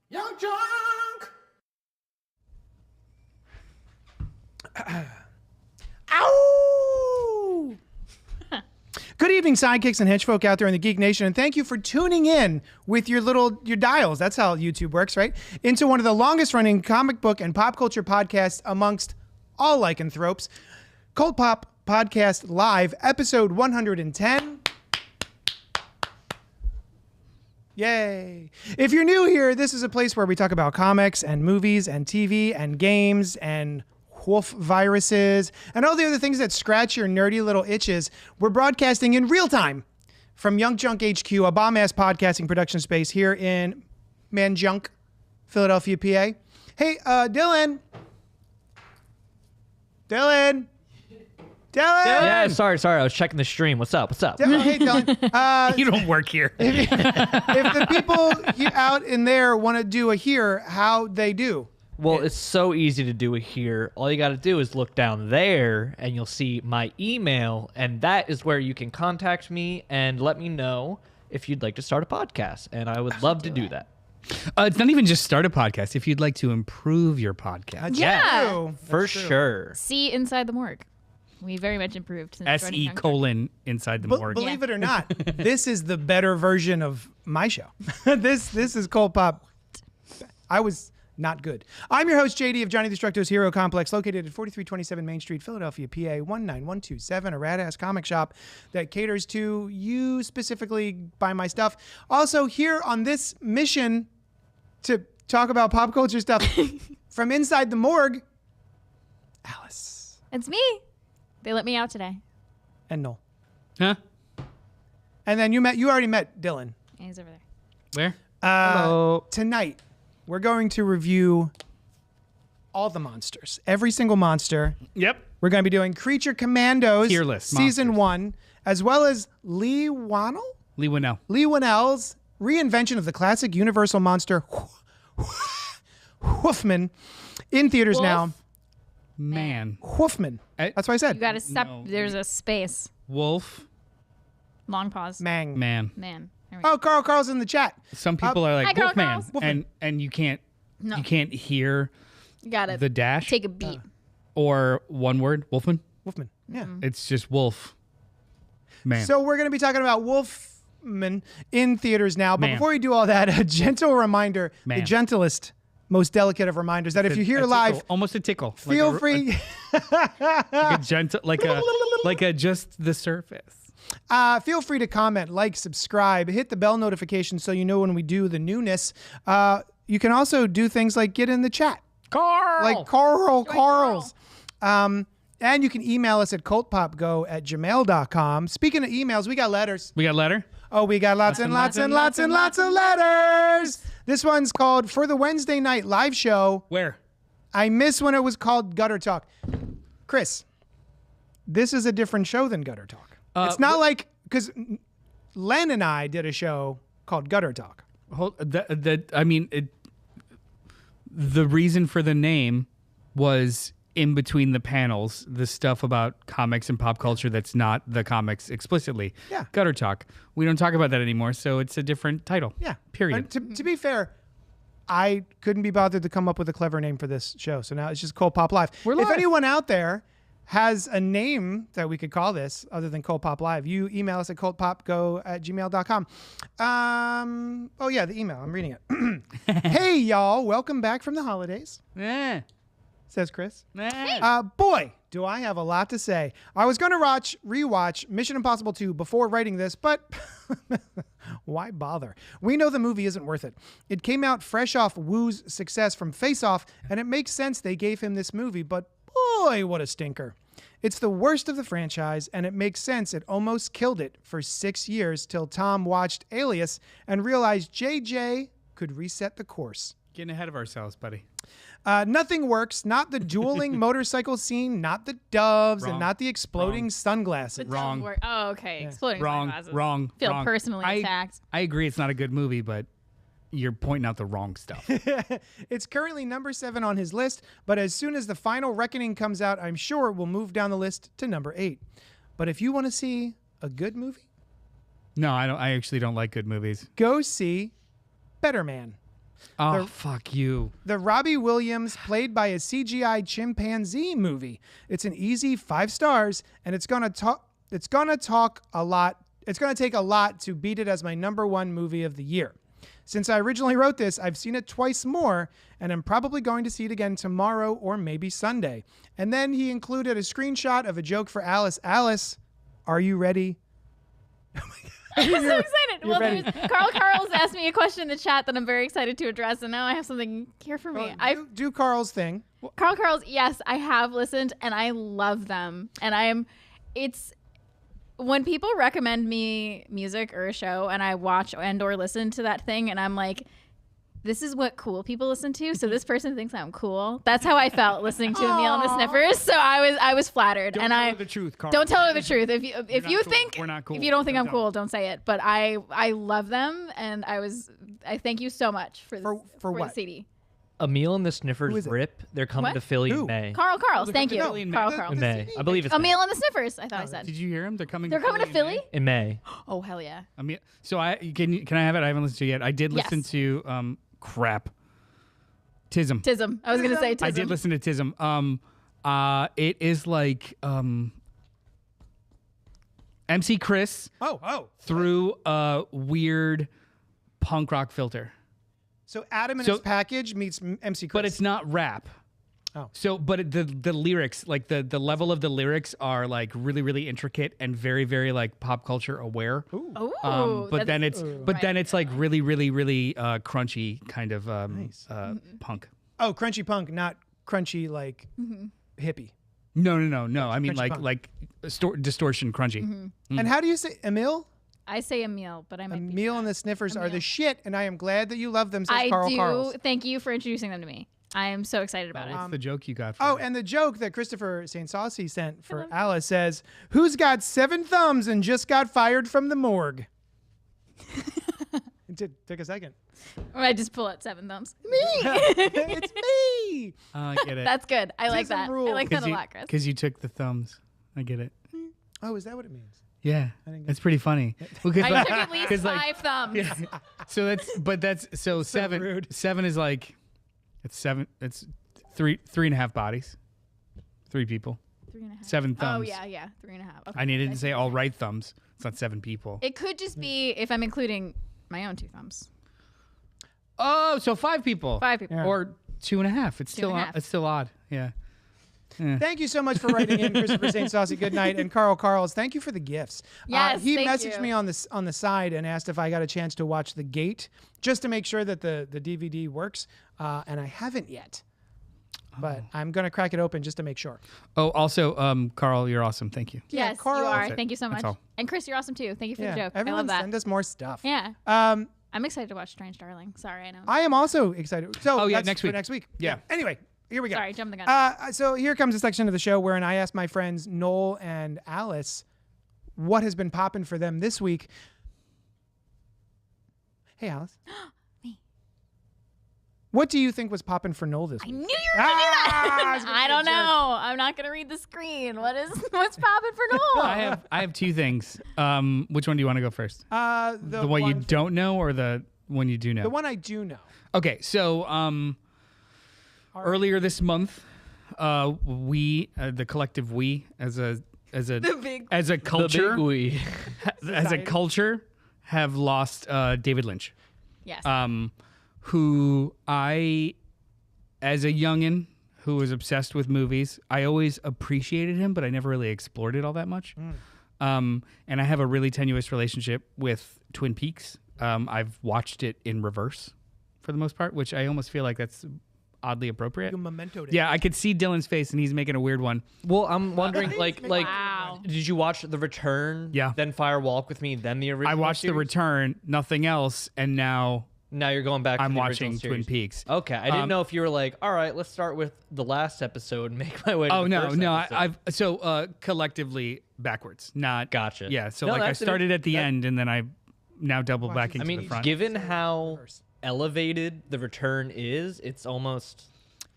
Young Junk! Ow! Good evening, sidekicks and hedgefolk out there in the Geek Nation, and thank you for tuning in with your dials. That's how YouTube works, right? Into one of the longest-running comic book and pop culture podcasts amongst all lycanthropes, CultPop Podcast Live, episode 110. Yay. If you're new here, this is a place where we talk about comics and movies and TV and games and wolf viruses and all the other things that scratch your nerdy little itches. We're broadcasting in real time from Young Junk HQ, a bomb-ass podcasting production space here in Manjunk, Philadelphia, PA. Hey, Dylan. Yeah, sorry. I was checking the stream. What's up? Hey, Dylan. You don't work here. If the people out in there want to do a here, how they do? Well, it's so easy to do it here. All you got to do is look down there, and you'll see my email, and that is where you can contact me and let me know if you'd like to start a podcast, and I would love to do that. It's not even just start a podcast. If you'd like to improve your podcast. Yeah. For sure. See Inside the Morgue. We very much improved since joining Young Junk. SE: inside the morgue. Believe it or not, this is the better version of my show. This is CultPop. I was not good. I'm your host, JD of Johnny Destructo's Hero Complex, located at 4327 Main Street, Philadelphia, PA, 19127, a rad-ass comic shop that caters to you specifically, buy my stuff. Also, here on this mission to talk about pop culture stuff from inside the morgue, Alice. It's me. They let me out today. And Noel. Huh? And then you already met Dylan. Yeah, he's over there. Where? Hello. Tonight, we're going to review all the monsters. Every single monster. Yep. We're going to be doing Creature Commandos Tier list Season monsters. 1, as well as Lee Whannell's reinvention of the classic Universal monster Wolfman in theaters Wolf? now. Man. Wolfman. That's what I said. You got to stop. No. There's a space. Wolf. Long pause. Mang. Man. Man. There we go. Oh, Carl's in the chat. Some people are like Hi, Carl Wolfman, Carls. and you can't hear You got to the dash take a beat. or one word Wolfman. Wolfman. Yeah. It's just Wolf. Man. So we're going to be talking about Wolfman in theaters now. But Man. before we do all that, a gentle reminder, the Man. gentlest, most delicate of reminders, that if you're here A live, tickle, almost a tickle. feel Like free. a gentle, like a just the surface. Feel free to comment, like, subscribe, hit the bell notification so you know when we do the newness. You can also do things like get in the chat. Carl. Like Carl's. And you can email us at cultpopgo@gmail.com. Speaking of emails, we got letters. We got a letter. Oh, we got lots and lots of letters. This one's called For the Wednesday Night Live Show. Where? I miss when it was called Gutter Talk. Chris, this is a different show than Gutter Talk. It's not like, because Len and I did a show called Gutter Talk. The reason for the name was in between the panels, the stuff about comics and pop culture that's not the comics explicitly. Yeah. Gutter Talk. We don't talk about that anymore, so it's a different title. Yeah. Period. And to be fair, I couldn't be bothered to come up with a clever name for this show. So now it's just CultPop Live. We're If live. anyone out there has a name that we could call this other than CultPop Live, you email us at cultpopgo@gmail.com. Oh, yeah, the email. I'm reading it. Hey, y'all. Welcome back from the holidays, says Chris. Boy, do I have a lot to say. I was going to rewatch Mission Impossible 2 before writing this, but why bother? We know the movie isn't worth it. It came out fresh off Woo's success from Face Off, and it makes sense they gave him this movie, but boy, what a stinker. It's the worst of the franchise, and it makes sense it almost killed it for 6 years till Tom watched Alias and realized JJ could reset the course. Getting ahead of ourselves, buddy. Nothing works. Not the dueling motorcycle scene, not the doves, and Wrong. not the exploding sunglasses. It Wrong. doesn't work. Oh, okay. Exploding Wrong. sunglasses. Wrong. Feel wrong. personally attacked. I agree it's not a good movie, but you're pointing out the wrong stuff. It's currently number 7 on his list, but as soon as the final reckoning comes out, I'm sure we'll move down the list to number 8. But if you want to see a good movie, No, I don't. I actually don't like good movies. go see Better Man. Oh, The- fuck you. The Robbie Williams played by a CGI chimpanzee movie. It's an easy 5 stars, and it's gonna talk a lot. It's gonna take a lot to beat it as my #1 movie of the year. Since I originally wrote this, I've seen it twice more, and I'm probably going to see it again tomorrow or maybe Sunday. And then he included a screenshot of a joke for Alice. Alice, are you ready? I'm so excited. Well, ready. Carl's asked me a question in the chat that I'm very excited to address, and now I have something here for me. Do Carl's thing. Carl's, yes, I have listened, and I love them. And it's when people recommend me music or a show, and I watch and or listen to that thing, and I'm like, this is what cool people listen to. So this person thinks I'm cool. That's how I felt listening to Emil and the Sniffers. So I was flattered. Don't tell her the truth, Carl. Don't tell her the truth. If you cool. think We're not cool. if you don't think Don't I'm cool, don't say it. But I love them, and I thank you so much for this, For what? the CD. Emil and the Who Sniffers is it? Rip. They're coming What? to Philly Who? in May. Carl's, they're thank coming you. to Philly in May. Carl. In May. I believe it's Emil and the Sniffers, I thought I said. Did you hear him? They're coming. They're coming to Philly? in May. Oh, hell yeah. I mean, so can I have it? I haven't listened to it yet. I did listen Yes. to crap. Tism. Tism. I was going to say Tism. I did listen to Tism. It is like MC Chris Oh. through a weird punk rock filter. So Adam and So- his package meets MC Chris. But it's not rap. Oh. So, but the lyrics, like the level of the lyrics are like really, really intricate and very, very like pop culture aware. Oh, But then it's like really, really, really crunchy kind of Nice. punk. Oh, crunchy punk, not crunchy like hippie. No. I mean Crunchy like distortion crunchy. And how do you say Emil? I say Emil, but I might be. Emil and the Sniffers are the Emil. shit, and I am glad that you love them, says I Carl do. Carls. Thank you for introducing them to me. I am so excited about What's it. the joke you got? For Oh, me? and the joke that Christopher St. Saucy sent for Alice says, "Who's got 7 thumbs and just got fired from the morgue?" It took a second. Or I just pull out 7 thumbs. Me. It's me. I get it. That's good. I like Tism that. rules. I like that a lot, Chris. Because you took the thumbs. I get it. Oh, is that what it means? Yeah, didn't get that's pretty funny. Because I took at least 'cause, 5 thumbs. so seven. rude. 7 is like it's 7. It's three and a half bodies, 3 people, 3.5. 7 Oh thumbs. yeah, 3.5. Okay. I needed to say all right thumbs. It's not 7 people. It could just be if I'm including my own 2 thumbs. Oh, so 5 people. 5 people. Yeah. Or 2.5. It's 2.5. It's still odd. Yeah. Thank you so much for writing in, Christopher St. Saucy. Good night, and Carl Carls. Thank you for the gifts. Yes, he thank messaged you. me on the side and asked if I got a chance to watch The Gate, just to make sure that the DVD works, and I haven't yet. But I'm gonna crack it open just to make sure. Oh, also, Carl, you're awesome. Thank you. Yeah, Yes, Carl- you are. That's it. Thank you so That's much. all. And Chris, you're awesome too. Thank you for the joke. I Everyone love that. send us more stuff. Yeah. Um, I'm excited to watch Strange Darling. Sorry, I know. I am also excited. So Oh, yeah, that's next for week. next week. Yeah. Anyway, here we go. Sorry, jump the gun. So here comes a section of the show wherein I ask my friends Noel and Alice what has been popping for them this week. Hey, Alice. Me. What do you think was popping for Noel this I week? knew you were gonna do that. I was gonna I be a don't jerk. know. I'm not gonna read the screen. What's popping for Noel? I have 2 things. Which one do you want to go first? The The one you one- don't know or the one you do know? The one I do know. Okay, so earlier this month, we, the collective we, as a big- culture, The big we. as a Society. culture, have lost David Lynch, Yes. who I, as a youngin who was obsessed with movies, I always appreciated him, but I never really explored it all that much. And I have a really tenuous relationship with Twin Peaks. I've watched it in reverse for the most part, which I almost feel like that's oddly appropriate. You mementoed it. Yeah, I could see Dylan's face, and he's making a weird one. Well, I'm wondering, like, Wow. did you watch The Return? Yeah. Then Fire Walk with Me, then the original I watched The series? Return, nothing else, and now Now you're going back to I'm the watching original Twin series. Peaks. Okay, I didn't know if you were like, all right, let's start with the last episode and make my way to Oh the no, first no, episode. I've collectively backwards, not Gotcha. Yeah, so No, like I that's an- started at the that- end, and then I now double back Watching- into I the mean, front. given how Reverse. elevated The Return is, it's almost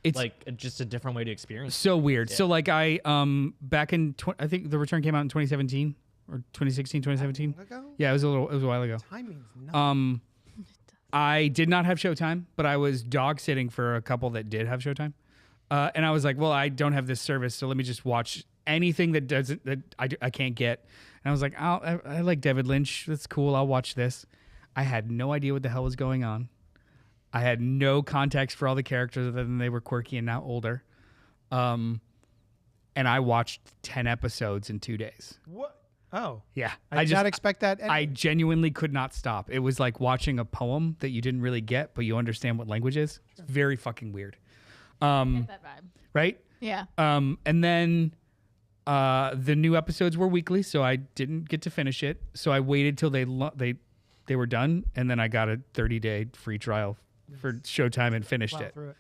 It's like just a different way to experience it. so weird. So like I back in I think The Return came out in 2017 or 2016, 2017. Ago? Yeah, it was a while ago. Time means nothing. I did not have Showtime, but I was dog sitting for a couple that did have Showtime. And I was like, well, I don't have this service, so let me just watch anything that I can't get. And I was like, I like David Lynch. That's cool. I'll watch this. I had no idea what the hell was going on. I had no context for all the characters other than they were quirky and now older. And I watched 10 episodes in 2 days. What? Oh. Yeah. I did not expect that. I genuinely could not stop. It was like watching a poem that you didn't really get, but you understand what language is. It's very fucking weird. Get that vibe. Right? Yeah. And then the new episodes were weekly, so I didn't get to finish it. So I waited till they were done, and then I got a 30-day free trial for Showtime and finished it. Through it.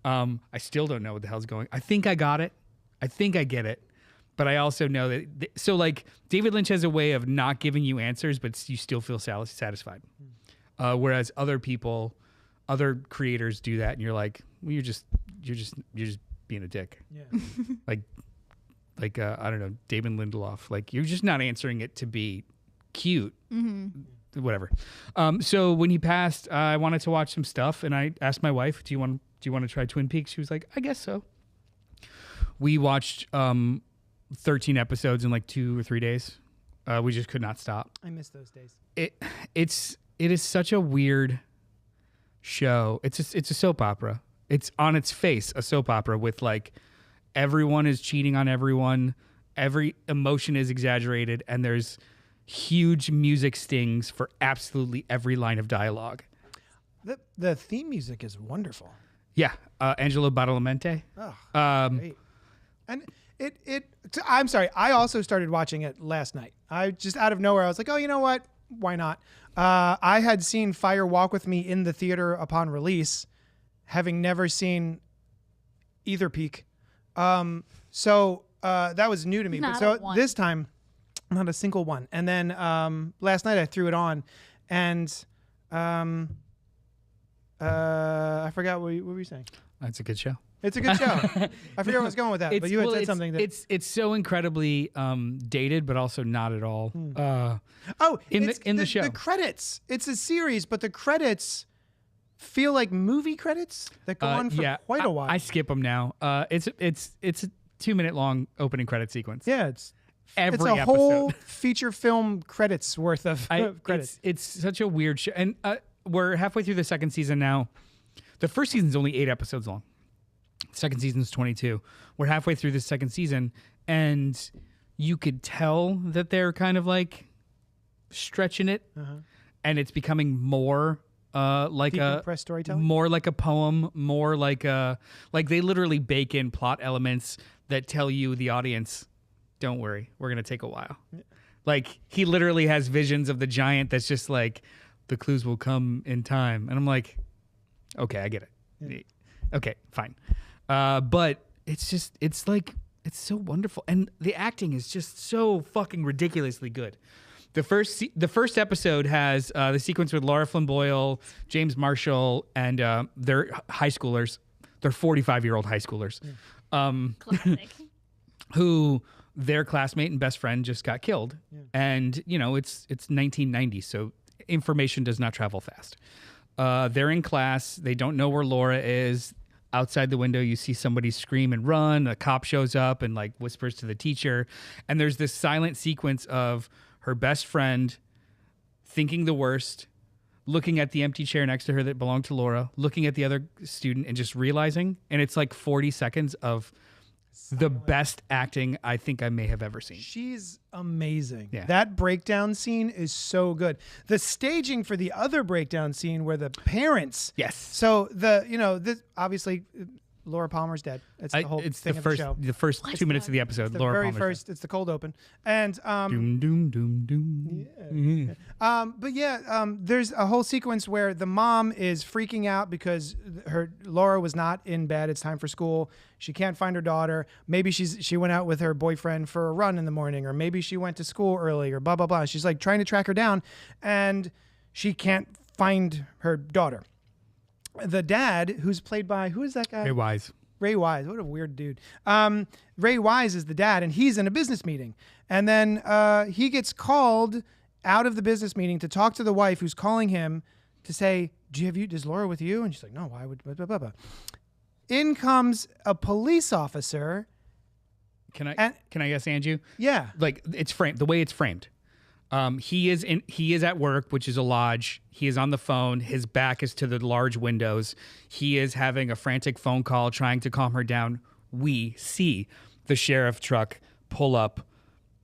I still don't know what the hell's going. I think I got it. I think I get it. But I also know that so like David Lynch has a way of not giving you answers, but you still feel satisfied. Whereas other creators do that, and you're like, well, you're just being a dick. Yeah. like I don't know, David Lindelof. Like you're just not answering it to be cute. Mm-hmm. Whatever. So when he passed, I wanted to watch some stuff, and I asked my wife, "Do you want to try Twin Peaks?" She was like, "I guess so." We watched 13 episodes in like 2 or 3 days. We just could not stop. I miss those days. It is such a weird show. It's a soap opera. It's on its face a soap opera with like everyone is cheating on everyone. Every emotion is exaggerated, and there's huge music stings for absolutely every line of dialogue. The theme music is wonderful. Yeah, Angelo Badalamenti. Oh, great. And I'm sorry. I also started watching it last night. I just out of nowhere, I was like, oh, you know what? Why not? I had seen Fire Walk With Me in the theater upon release, having never seen either peak. So that was new to me. Not But so a one. this time, not a single one. And then last night I threw it on, and I forgot what were you saying? That's a good show. It's a good show. I forget where I was going with that, but you had said something that it's so incredibly dated, but also not at all. In the show, the credits. It's a series, but the credits feel like movie credits that go on for quite a while. I skip them now. It's a 2-minute long opening credit sequence. Yeah, it's a episode. whole feature film credits worth of credits. It's such a weird show, and we're halfway through the second season now. The first season's only 8 episodes long. Second season's 22. We're halfway through the second season, and you could tell that they're kind of like stretching it, and it's becoming more like Deep press storytelling? more like a poem, more like they literally bake in plot elements that tell you, the audience, don't worry, we're gonna take a while. Yeah. Like he literally has visions of the giant that's just like, the clues will come in time, and I'm like, okay, I get it. Yeah. Okay, fine. But it's so wonderful, and the acting is just so fucking ridiculously good. The first episode has the sequence with Laura Flynn Boyle, James Marshall, and they're high schoolers. They're 45-year-old high schoolers, Classic. who their classmate and best friend just got killed, and it's 1990, so information does not travel fast. They're in class. They don't know where Laura is. Outside the window, you see somebody scream and run. A cop shows up and like whispers to the teacher. And there's this silent sequence of her best friend thinking the worst, looking at the empty chair next to her that belonged to Laura, looking at the other student and just realizing. And it's like 40 seconds of the best acting I think I may have ever seen. She's amazing. Yeah. That breakdown scene is so good. The staging for the other breakdown scene where the parents. Yes. So this obviously Laura Palmer's dead. It's the whole thing of the show. The first 2 minutes of the episode. The Laura very Palmer's first. It's the cold open. And doom doom doom doom. there's a whole sequence where the mom is freaking out because Laura was not in bed. It's time for school. She can't find her daughter. Maybe she went out with her boyfriend for a run in the morning, or maybe she went to school early, or blah blah blah. She's like trying to track her down, and she can't find her daughter. The dad, who's played by, who is that guy? Ray Wise. Ray Wise. What a weird dude. Ray Wise is the dad, and he's in a business meeting. And then he gets called out of the business meeting to talk to the wife who's calling him to say, is Laura with you? And she's like, no, why would, blah, blah, blah, blah. In comes a police officer. Can I guess, Andrew? Yeah. Like it's framed, the way it's framed. He is at work, which is a lodge. He is on the phone. His back is to the large windows. He is having a frantic phone call, trying to calm her down. We see the sheriff truck pull up,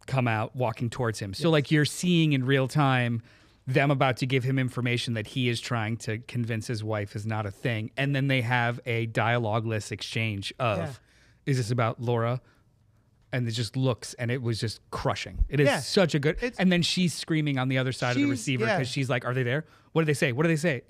come out, walking towards him. So like you're seeing in real time them about to give him information that he is trying to convince his wife is not a thing. And then they have a dialogueless exchange of, is this about Laura? And it just looks, and it was just crushing. It is such a good, and then she's screaming on the other side of the receiver because she's like, are they there? What do they say? What do they say?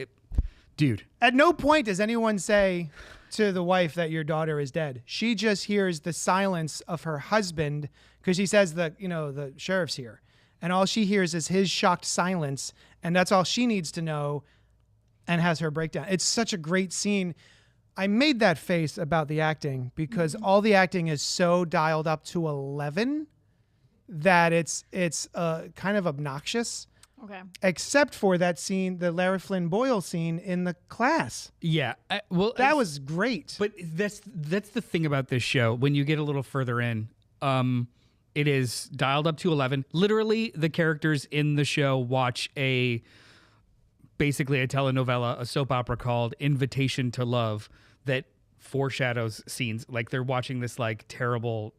Dude. At no point does anyone say to the wife that your daughter is dead. She just hears the silence of her husband because she says that, the sheriff's here. And all she hears is his shocked silence. And that's all she needs to know, and has her breakdown. It's such a great scene. I made that face about the acting because all the acting is so dialed up to 11 that it's kind of obnoxious. Okay. Except for that scene, the Lara Flynn Boyle scene in the class. Yeah. That was great. But that's the thing about this show. When you get a little further in, it is dialed up to 11. Literally, the characters in the show watch basically a telenovela, a soap opera called Invitation to Love that foreshadows scenes. Like they're watching this like terrible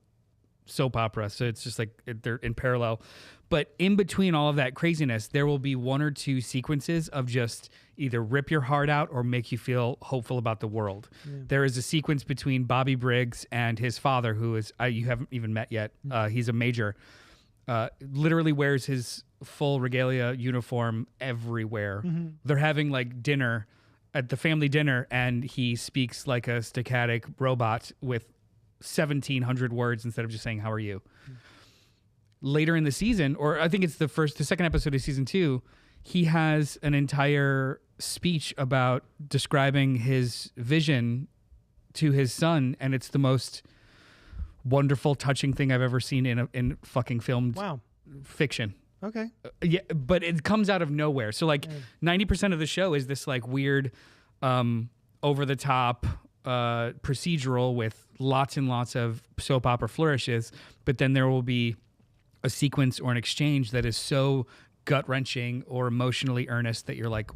soap opera. So it's just like they're in parallel. But in between all of that craziness, there will be one or two sequences of just either rip your heart out or make you feel hopeful about the world. Yeah. There is a sequence between Bobby Briggs and his father, who is you haven't even met yet. He's a major. Literally wears his full regalia uniform everywhere. Mm-hmm. They're having like dinner at the family dinner, and he speaks like a staccatic robot with 1,700 words instead of just saying, how are you? Mm-hmm. Later in the season, or I think it's the second episode of season 2, he has an entire speech about describing his vision to his son, and it's the most wonderful, touching thing I've ever seen in fucking filmed fiction. Okay. Yeah, but it comes out of nowhere. So like 90% of the show is this like weird, over the top procedural with lots and lots of soap opera flourishes, but then there will be a sequence or an exchange that is so gut-wrenching or emotionally earnest that you're like,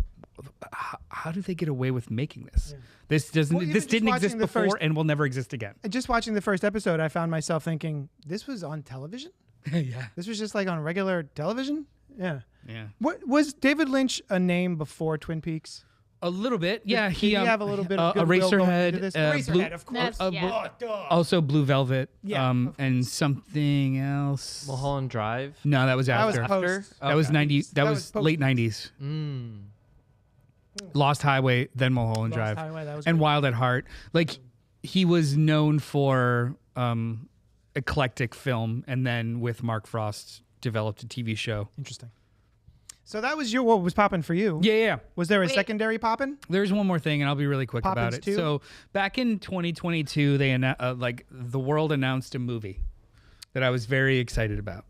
how do they get away with making this? Yeah. This didn't exist before and will never exist again. Just watching the first episode, I found myself thinking, this was on television? Yeah. This was just like on regular television? Yeah. Yeah. What was David Lynch a name before Twin Peaks? A little bit, yeah. Did he have a little bit of Eraserhead, Eraserhead, of course. Also Blue Velvet, yeah, and something else. Mulholland Drive. No, that was after. That was post. That was 90. That was late 90s. Lost Highway, then Mulholland Drive, Highway, and Wild at Heart. Like he was known for eclectic film, and then with Mark Frost developed a TV show. Interesting. So that was what was popping for you. Yeah. Was there a secondary popping? There's one more thing, and I'll be really quick about it. Too? So back in 2022, they the world announced a movie that I was very excited about.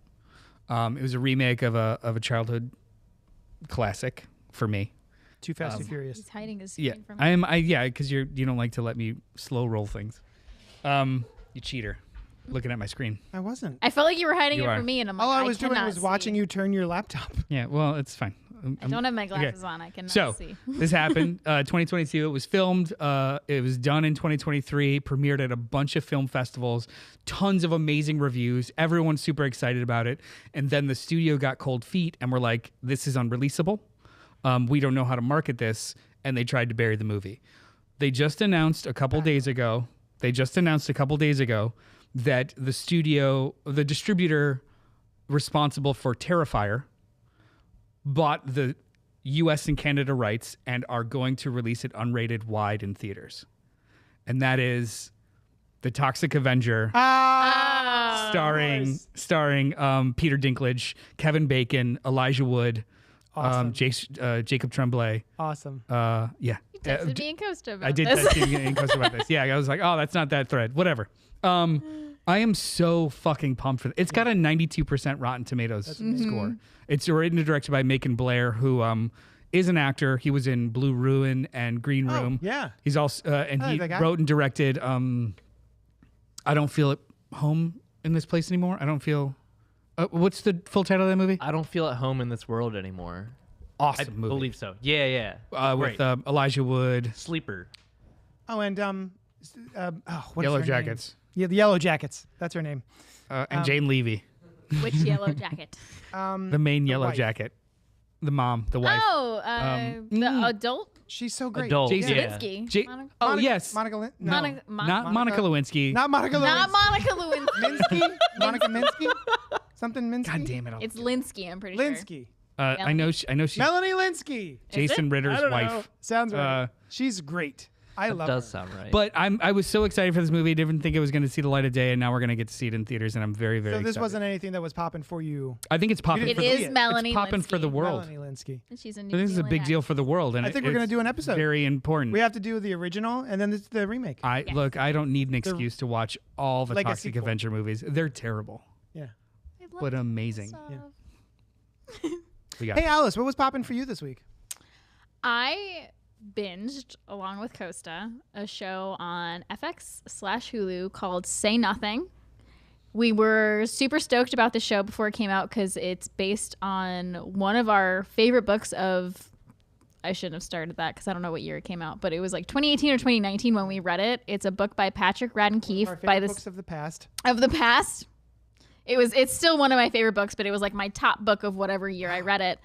It was a remake of a childhood classic for me. Too Fast, Too Furious. He's hiding his screen from me. Because you don't like to let me slow roll things. You cheater. Looking at my screen. I wasn't. I felt like you were hiding it from me, and I'm like, all I was doing was watching you turn your laptop. Yeah, well, it's fine. I don't have my glasses on. I cannot see. This happened 2022. It was filmed. It was done in 2023. Premiered at a bunch of film festivals. Tons of amazing reviews. Everyone's super excited about it. And then the studio got cold feet and were like, "This is unreleasable. We don't know how to market this." And they tried to bury the movie. They just announced a couple days ago. That the distributor responsible for Terrifier, bought the US and Canada rights and are going to release it unrated wide in theaters. And that is The Toxic Avenger, starring Peter Dinklage, Kevin Bacon, Elijah Wood, Awesome. Jacob Tremblay. Awesome. Yeah. You texted me and Costa about I did text you and Costa about this. Yeah, I was like, oh, that's not that thread. Whatever. I am so fucking pumped for it. It's got a 92% Rotten Tomatoes score. It's written and directed by Macon Blair, who is an actor. He was in Blue Ruin and Green Room. yeah. He's also and I like he that guy. wrote and directed. I don't feel at home in this place anymore. I don't feel. What's the full title of that movie? I don't feel at home in this world anymore. Awesome I movie. believe so. Yeah, yeah. With Great. Elijah Wood, Sleeper. Oh, and what is Yellow her name? Jackets, Yeah, the Yellow Jackets. That's her name. and Jane Levy, Which yellow jacket? the main Yellow wife. Jacket, the mom, the wife. Oh, the adult She's so great. Adult. Jason- Yeah. Lewinsky. Oh yes, Monica Lin- no. not Monica Lewinsky. Not Monica Not Lewinsky. Monica Lewinsky. Minsky? Monica Minsky? Something Minsky? God damn it! It's Linsky, I'm pretty sure. Linsky. I know she's Melanie Linsky. Jason Ritter's I don't wife. know. Sounds right. Uh, She's great. I That love does her. sound right. But I was so excited for this movie. Didn't think it was going to see the light of day, and now we're going to get to see it in theaters, and I'm very, very So this excited. wasn't anything that was popping for you. I think it's popping. It for is the, Melanie It's popping for the Linsky. world. Melanie Linsky. And she's a I New think this is a Zealand big deal actress. for the world, and I think we're going to it's do an episode. Very important. We have to do the original and then the remake. Look. I don't need an excuse to watch all the Like a Toxic sequel. Avenger movies. They're terrible, Yeah. I love but amazing. stuff. We got Hey, Alice, what was popping for you this week? I binged, along with Costa, a show on FX/Hulu called Say Nothing. We were super stoked about the show before it came out because it's based on one of our favorite books of. I shouldn't have started that because I don't know what year it came out, but it was like 2018 or 2019 when we read it. It's a book by Patrick Radden Our Keefe favorite by this books of the past. of the past. It's still one of my favorite books, but it was like my top book of whatever year I read it.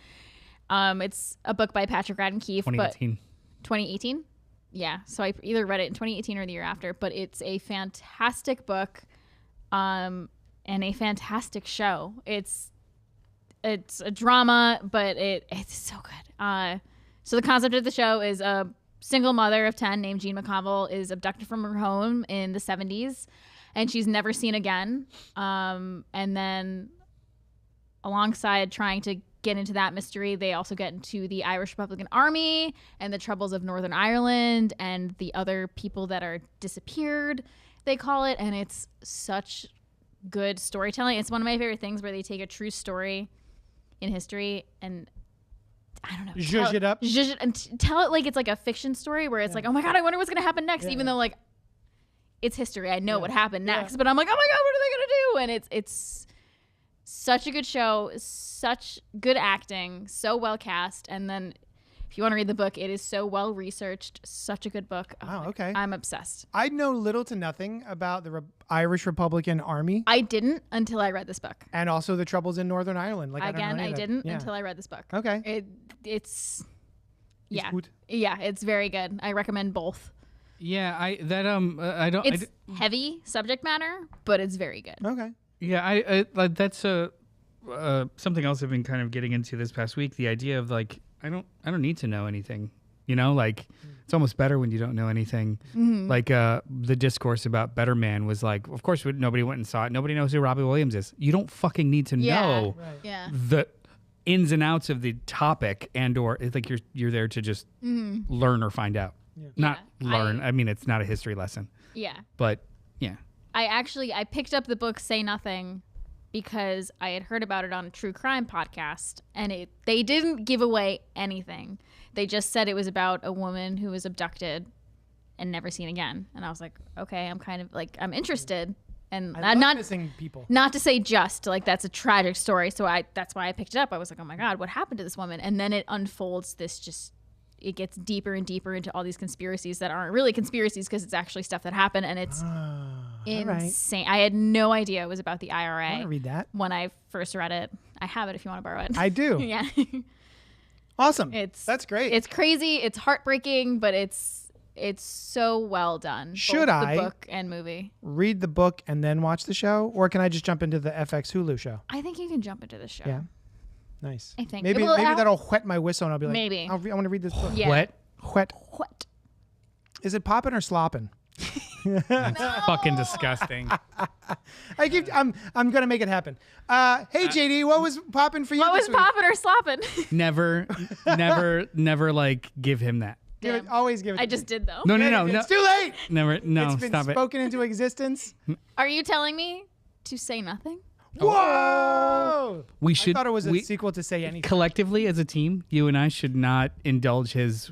It's a book by Patrick Radden Keefe, but 2018. 2018. Yeah, so I either read it in 2018 or the year after, but it's a fantastic book, and a fantastic show. It's a drama, but it's so good. So the concept of the show is a single mother of 10 named Jean McConville is abducted from her home in the 70s, and she's never seen again. And then alongside trying to get into that mystery, they also get into the Irish Republican Army and the troubles of Northern Ireland and the other people that are disappeared, they call it. And it's such good storytelling. It's one of my favorite things where they take a true story in history and I don't know, Zhuzh it up. zhuzh it, and tell it like it's like a fiction story where it's like, oh my God, I wonder what's going to happen next, even though like it's history. I know what happened next, but I'm like, oh my God, what are they going to do? And it's such a good show, such good acting, so well cast. And then if you want to read the book, it is so well researched, such a good book. Oh, Wow, okay. I'm obsessed. I know little to nothing about the Irish Republican Army I didn't until I read this book. and also the troubles in Northern Ireland. Like Again, I I didn't Yeah. until I read this book. Okay. It's It's yeah. good. Yeah, it's very good. I recommend both. Yeah, I don't. It's heavy subject matter, but it's very good. Okay. Yeah, I that's something else I've been kind of getting into this past week. The idea of like I don't need to know anything. You know, like it's almost better when you don't know anything. Like the discourse about Better Man was like, of course nobody went and saw it. Nobody knows who Robbie Williams is. You don't fucking need to know Right. Yeah. the ins and outs of the topic, and or it's like you're there to just learn or find out. Not Yeah, learn. I mean, it's not a history lesson, Yeah. but yeah. I picked up the book Say Nothing because I had heard about it on a true crime podcast, and they didn't give away anything. They just said it was about a woman who was abducted and never seen again. And I was like, okay, I'm kind of like, I'm interested. And I love not missing people. not to say just like that's a tragic story. So that's why I picked it up. I was like, oh my God, what happened to this woman? And then it unfolds it gets deeper and deeper into all these conspiracies that aren't really conspiracies because it's actually stuff that happened, and it's insane. I had no idea it was about the I IRA want to read that. when I first read it. I have it if you want to borrow it. I do. yeah. Awesome. That's great. It's crazy. It's heartbreaking, but it's so well done. Should both I? the book and movie? Read the book and then watch the show, or can I just jump into the FX Hulu show? I think you can jump into the show. Yeah. Nice. I think. Maybe Well, that'll whet my whistle and I'll be like, Maybe. I want to read this book. Yeah. Wet. Whet. What? Is it popping or slopping? Fucking disgusting. I'm gonna make it happen. Hey JD, what was popping for you? What was this week? popping or slopping? never like give him that. Damn. Always give it. I just did though. No. It's too late. Never. No, It's been stop it. spoken into existence. Are you telling me to say nothing? Whoa! We I should. thought it was a we, sequel to Say Anything. collectively as a team, you and I should not indulge his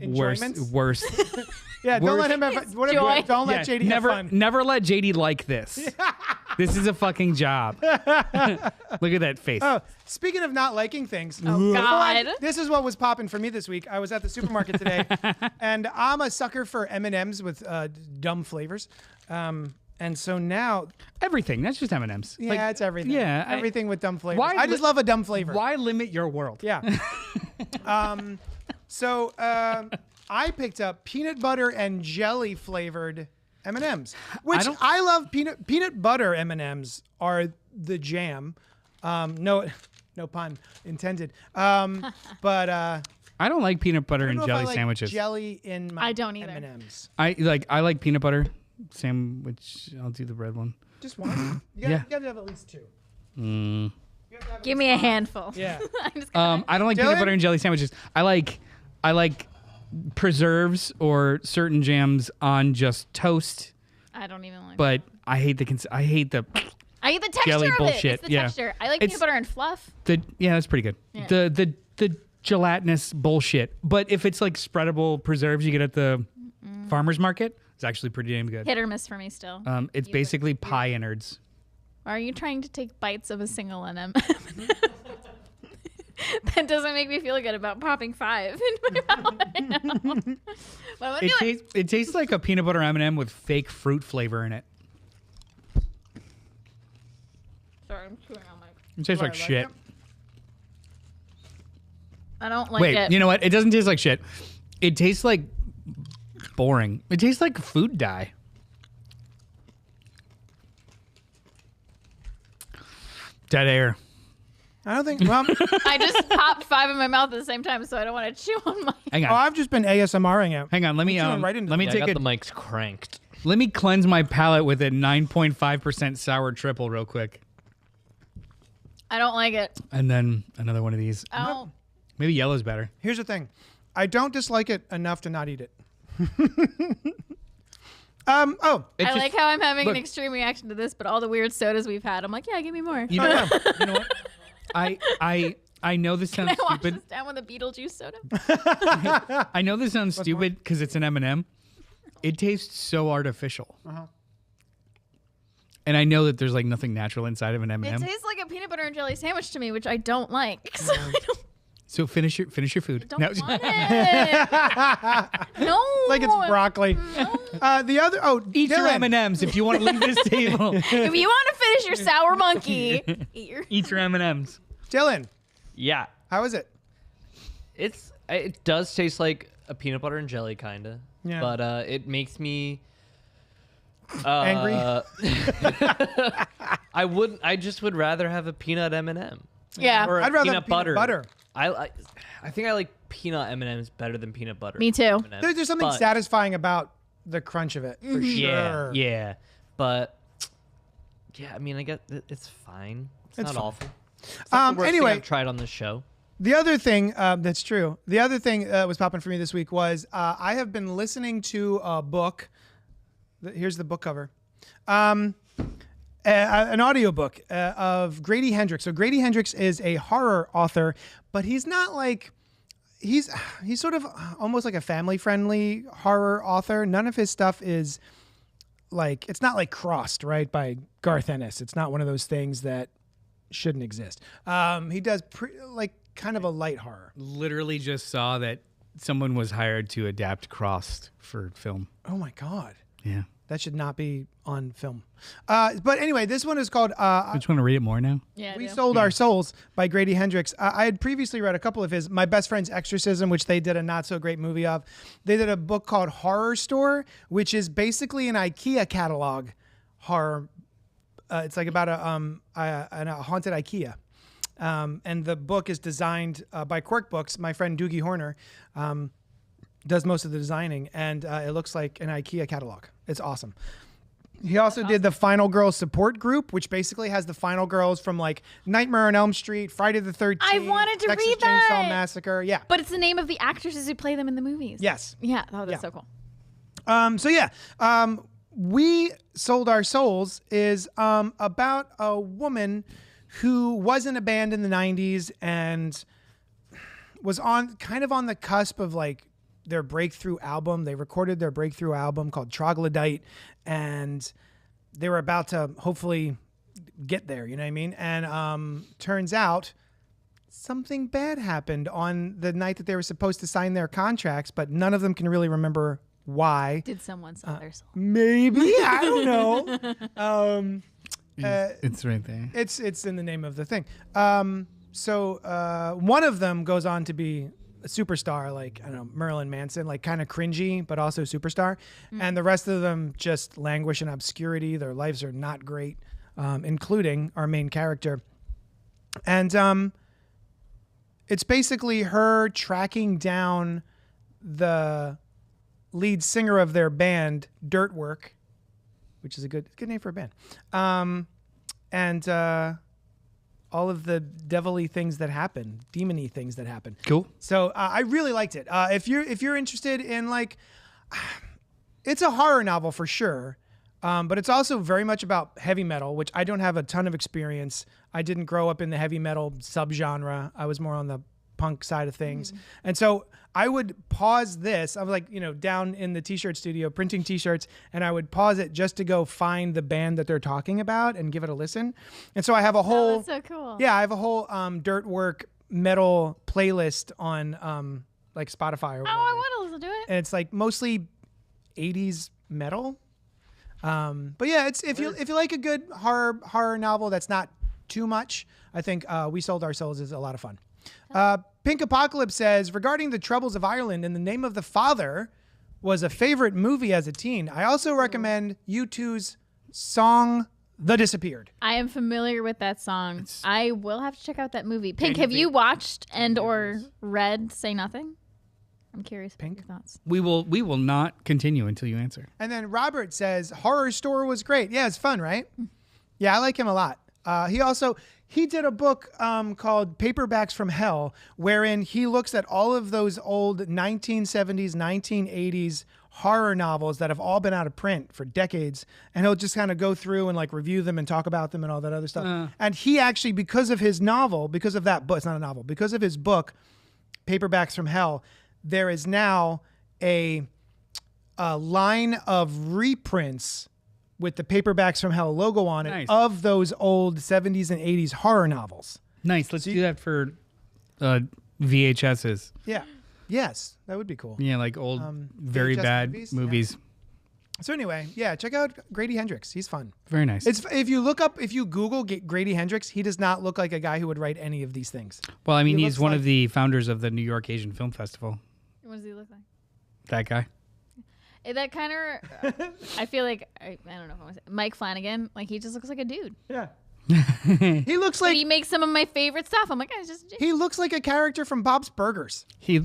Enjoyments? worst. Yeah, don't let him have whatever. Joy. Don't let JD have fun. Never let JD like this. This is a fucking job. Look at that face. Oh, speaking of not liking things, Oh, God. this is what was popping for me this week. I was at the supermarket today, and I'm a sucker for M&Ms with dumb flavors. And so now, Everything. That's just M&Ms. yeah, it's everything. yeah, everything with dumb flavors. why I just li- love a dumb flavor. Why limit your world? Yeah. So I picked up peanut butter and jelly flavored M&Ms, which I love. Peanut butter M&Ms are the jam. No pun intended. But I don't like peanut butter I and don't know if I jelly like sandwiches. jelly in my I don't either. M&Ms. I like peanut butter sandwich. I'll do the red one. Just one. You gotta have at least two. You have to have at Give least me a one. handful. Yeah. I'm just gonna, I don't like Dylan? peanut butter and jelly sandwiches. I like preserves or certain jams on just toast, I don't even like. but I hate the I eat the texture jelly of bullshit. it. It's the Yeah. texture. I like It's- peanut butter and fluff. yeah, that's pretty good. Yeah. The gelatinous bullshit. But if it's like spreadable preserves you get at the farmer's market, it's actually pretty damn good. Hit or miss for me still. It's basically pie innards. Are you trying to take bites of a single M&M? That doesn't make me feel good about popping 5 in my mouth right now. But I'm gonna do it. It tastes like a peanut butter M&M with fake fruit flavor in it. Sorry, I'm chewing on my. It tastes like Right, shit. I don't like Wait, it. you know what? It doesn't taste like shit. It tastes like boring. It tastes like food dye. Dead air. I don't think. Well, I just popped 5 in my mouth at the same time, so I don't want to chew on my. Hang on. I've just been ASMRing it. Hang on. Let me chewing right into let me Yeah, I take got a the mics cranked. let me cleanse my palate with a 9.5% sour triple real quick. I don't like it. And then another one of these. Oh, Maybe yellow's better. Here's the thing. I don't dislike it enough to not eat it. Oh, It's I just- like how I'm having look. an extreme reaction to this, but all the weird sodas we've had, I'm like, yeah, give me more. You know what? You know what? I know this sounds Can I wash stupid. this down with a Beetlejuice soda? I know this sounds stupid because it's an M&M. It tastes so artificial. And I know that there's like nothing natural inside of an It M&M. tastes like a peanut butter and jelly sandwich to me, which I don't like. So I So finish your food. don't No. want it. No. like it's broccoli. The other. Oh, Eat your Dylan. M&Ms if you want to leave this table. If you want to finish your sour monkey, Eat your M&Ms. Dylan, Yeah, how is it? it does taste like a peanut butter and jelly kinda. Yeah. But it makes me Angry? I just would rather have a peanut M&M. yeah. Or I'd rather peanut have peanut butter. I think I like peanut M&Ms better than peanut butter. Me too. M&Ms, There's something but- satisfying about the crunch of it, for Yeah, sure. yeah, but yeah, I mean, I guess it's fine. It's It's not fine. awful. It's not the worst thing Anyway. I've tried on this show. The other thing that's true. The other thing that was popping for me this week was I have been listening to a book. Here's the book cover. An audiobook of Grady Hendrix. So Grady Hendrix is a horror author, but he's not like he's sort of almost like a family-friendly horror author. None of his stuff is like it's not like Crossed, right, by Garth Ennis. It's not one of those things that shouldn't exist. He does like kind of a light horror. Literally just saw that someone was hired to adapt Crossed for film. Oh my God. Yeah. That should not be on film. But anyway, this one is called I just want to read it more now. Yeah. I We do. Sold Our Souls by Grady Hendrix. I had previously read a couple of his, My Best Friend's Exorcism, which they did a not so great movie of. They did a book called Horror Store, which is basically an IKEA catalog horror. It's like about a haunted IKEA. And the book is designed by Quirk Books. My friend Doogie Horner does most of the designing, and it looks like an IKEA catalog. It's awesome. He also did the Final Girls support group, which basically has the Final Girls from like Nightmare on Elm Street, Friday the 13th. I wanted to Texas read Chainsaw that. Massacre. Yeah. But it's the name of the actresses who play them in the movies. Yes. Yeah. Oh, that's Yeah. so cool. We Sold Our Souls is about a woman who was in a band in the 90s and was on the cusp of like their breakthrough album. They recorded their breakthrough album called Troglodyte, and they were about to hopefully get there, you know what I mean? And turns out something bad happened on the night that they were supposed to sign their contracts, but none of them can really remember why. Did someone sell their soul? Maybe, I don't know. It's right there. It's in the name of the thing. So one of them goes on to be a superstar, like, I don't know, Marilyn Manson, like kind of cringy, but also superstar. And the rest of them just languish in obscurity. Their lives are not great, including our main character. And it's basically her tracking down the lead singer of their band, Dirtwork, which is a good name for a band. And all of the devilly things that happen, demony things that happen. Cool. So I really liked it. If you're interested in like, it's a horror novel for sure, but it's also very much about heavy metal, which I don't have a ton of experience. I didn't grow up in the heavy metal subgenre. I was more on the punk side of things. And so I would pause this. I was like, down in the t-shirt studio printing t-shirts, and I would pause it just to go find the band that they're talking about and give it a listen. And so I have a whole, That's so cool. yeah, I have a whole Dirtwork metal playlist on like Spotify or whatever. Oh, I want to listen to it. And it's like mostly 80s metal. But yeah, it's if you like a good horror novel that's not too much, I think We Sold Our Souls is a lot of fun. Pink Apocalypse says, regarding the Troubles of Ireland, In the Name of the Father was a favorite movie as a teen. I also recommend U2's song The Disappeared. I am familiar with that song. I will have to check out that movie. Pink, have you watched and or read Say Nothing? I'm curious. Pink? Your thoughts. We will not continue until you answer. And then Robert says, Horror Store was great. Yeah, it's fun, right? Yeah, I like him a lot. He did a book called Paperbacks from Hell, wherein he looks at all of those old 1970s, 1980s horror novels that have all been out of print for decades. And he'll just kind of go through and like review them and talk about them and all that other stuff. And he actually, because of his novel, because of that book, it's not a novel, because of his book, Paperbacks from Hell, there is now a line of reprints with the Paperbacks from Hell logo on it. Nice. Of those old 70s and 80s horror novels. Nice. Let's do that for VHSs. Yeah. Yes, that would be cool. Yeah, like old, very VHS bad movies? movies. So anyway, yeah, check out Grady Hendrix. He's fun. Very nice. It's if you Google Grady Hendrix, he does not look like a guy who would write any of these things. Well, I mean, he he's looks one like- of the founders of the New York Asian Film Festival. What does he look like? That guy. That kind of, I feel like, I don't know if I want to say, Mike Flanagan, like he just looks like a dude. Yeah. He looks But like he makes some of my favorite stuff. I'm like, oh, it's just a dude. he looks like a character from Bob's Burgers. Yeah.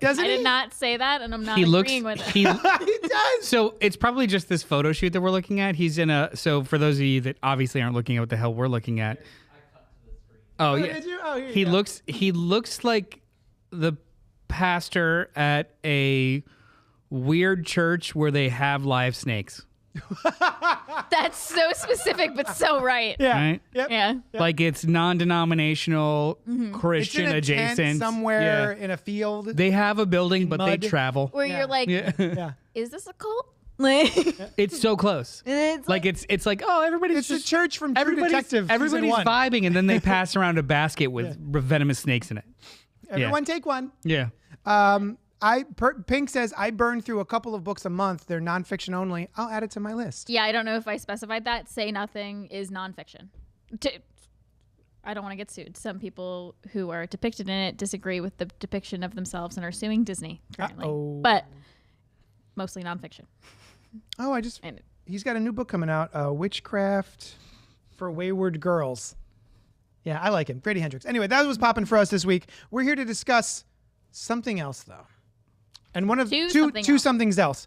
Doesn't I he? did not say that, and I'm not He looks. agreeing with it. He. He does. So it's probably just this photo shoot that we're looking at. He's in a. So for those of you that obviously aren't looking at what the hell we're looking at. Oh yeah. Did you? Oh, here you He go. looks. He looks like the pastor at a weird church where they have live snakes. That's so specific, but so right. Yeah. Right? Yep. Yeah. Like it's non-denominational It's in Christian a adjacent. tent somewhere Yeah. in a field. They have a building, but they mud. travel. Where Yeah. you're like, Yeah. Yeah. is this a cult? Like, It's so close. it's Like it's like, oh, everybody's It's a just church from True everybody's Detective. everybody's season 1. vibing, and then they pass around a basket with venomous snakes in it. Everyone take one. Yeah. Pink says, I burn through a couple of books a month. They're nonfiction only. I'll add it to my list. yeah, I don't know if I specified that. Say Nothing is nonfiction. I don't want to get sued. Some people who are depicted in it disagree with the depiction of themselves and are suing Disney currently. Uh-oh. But mostly nonfiction. Oh, And he's got a new book coming out, Witchcraft for Wayward Girls. Yeah, I like him. Grady Hendrix. Anyway, that was popping for us this week. We're here to discuss something else, though. And one of Two two something else. somethings else.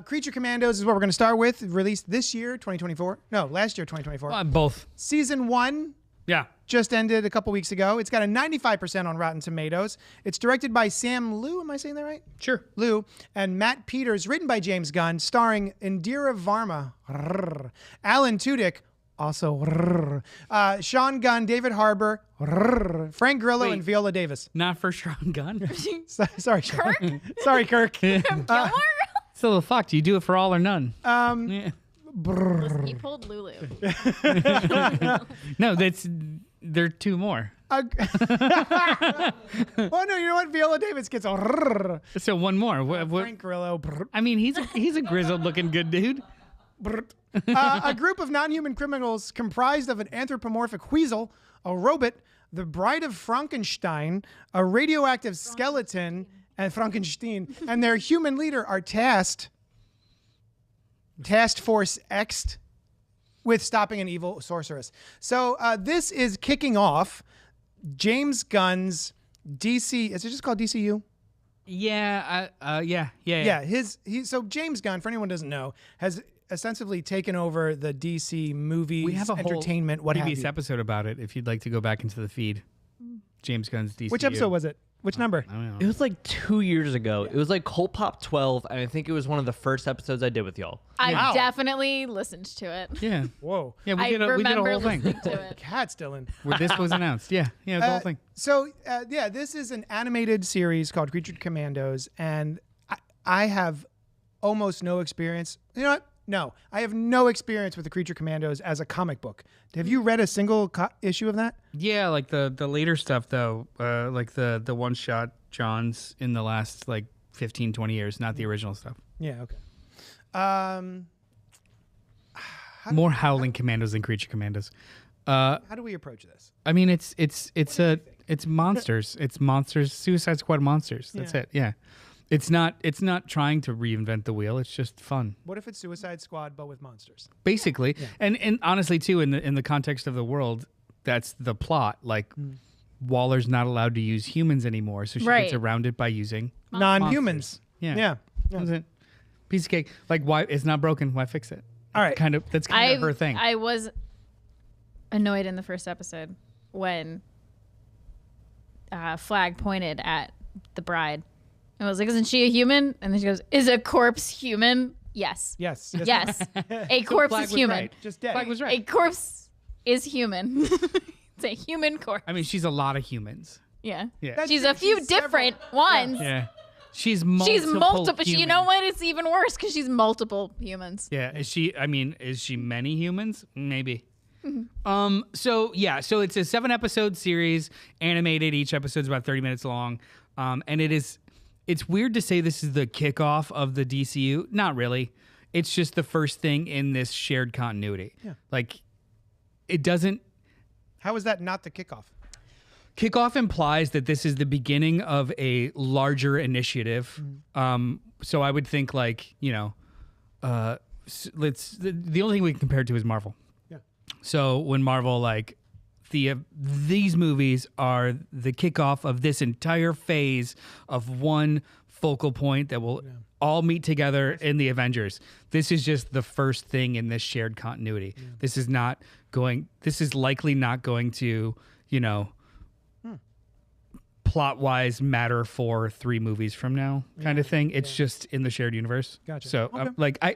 Creature Commandos is what we're going to start with. Released this year, 2024. No, last year, 2024. Both. Season 1 Yeah. Just ended a couple weeks ago. It's got a 95% on Rotten Tomatoes. It's directed by Sam Liu. Am I saying that right? Sure. Liu and Matt Peters, written by James Gunn, starring Indira Varma, Alan Tudyk, also Sean Gunn, David Harbour, Frank Grillo, Wait. and Viola Davis. Not for Sean Gunn. Sorry, Sean. Sorry, Kirk. Gilmore? So the fuck, do you do it for all or none? Um, Listen, he pulled Lulu. No, there are two more. Oh no, you know what? Viola Davis gets a So one more. What? Frank Grillo. I mean, he's a grizzled looking good dude. A group of non-human criminals comprised of an anthropomorphic weasel, a robot, the bride of Frankenstein, a radioactive skeleton, and Frankenstein, and their human leader are Task Force X with stopping an evil sorceress. So this is kicking off James Gunn's DC. Is it just called DCU? Yeah. Yeah. So James Gunn, for anyone who doesn't know, has ostensibly taken over the DC movies, We have a entertainment, whole what have previous you. episode about it. If you'd like to go back into the feed, James Gunn's DCU. Which episode was it? Which number? I don't It know. was like 2 years ago. It was like CultPop 12, and I think it was one of the first episodes I did with y'all. I Wow. definitely listened to it. Yeah. Whoa. Yeah. We I did a remember whole thing listening to it. Cat's still in. where this was announced. Yeah. Yeah. It was the whole thing. So, this is an animated series called Creature Commandos, and I have almost no experience. You know what? No, I have no experience with the Creature Commandos as a comic book. Have you read a single issue of that? Yeah, like the later stuff though, like the one shot Johns in the last like 15, 20 years, not the original stuff. Yeah, okay. More Howling Commandos than Creature Commandos. How do we approach this? I mean, it's monsters. It's monsters. Suicide Squad monsters. That's Yeah. it. Yeah. It's not trying to reinvent the wheel. It's just fun, What if it's Suicide Squad but with monsters? basically. And honestly, too, in the context of the world, that's the plot. Like, Waller's not allowed to use humans anymore, so she Right. gets around it by using Non-humans. Yeah. Yeah. That's it. Piece of cake. Like, why it's not broken? Why fix it? All right. That's kind of her thing. I was annoyed in the first episode when Flag pointed at the bride. I was like, isn't she a human? And then she goes, is a corpse human? Yes. Yes. Yes. A corpse Flag is was human. right. Just dead. Flag was A right. corpse is human. It's a human corpse. I mean, she's a lot of humans. Yeah. Yeah. She's a few she's several- different ones. Yeah. She's multiple. She's multiple. You know humans. what? It's even worse because she's multiple humans. Yeah. Is she many humans? Maybe. So it's a 7-episode series, animated. Each episode's about 30 minutes long. And it's weird to say this is the kickoff of the DCU. Not really. It's just the first thing in this shared continuity. Yeah. Like, it doesn't. How is that not the kickoff? Kickoff implies that this is the beginning of a larger initiative. So I would think, like, the only thing we can compare it to is Marvel. Yeah. So when Marvel, like, these movies are the kickoff of this entire phase of one focal point that will all meet together in the Avengers. This is just the first thing in this shared continuity. Yeah. This is likely not going to, plot-wise matter for 3 movies from now kind of thing. It's just in the shared universe. Gotcha. So Okay.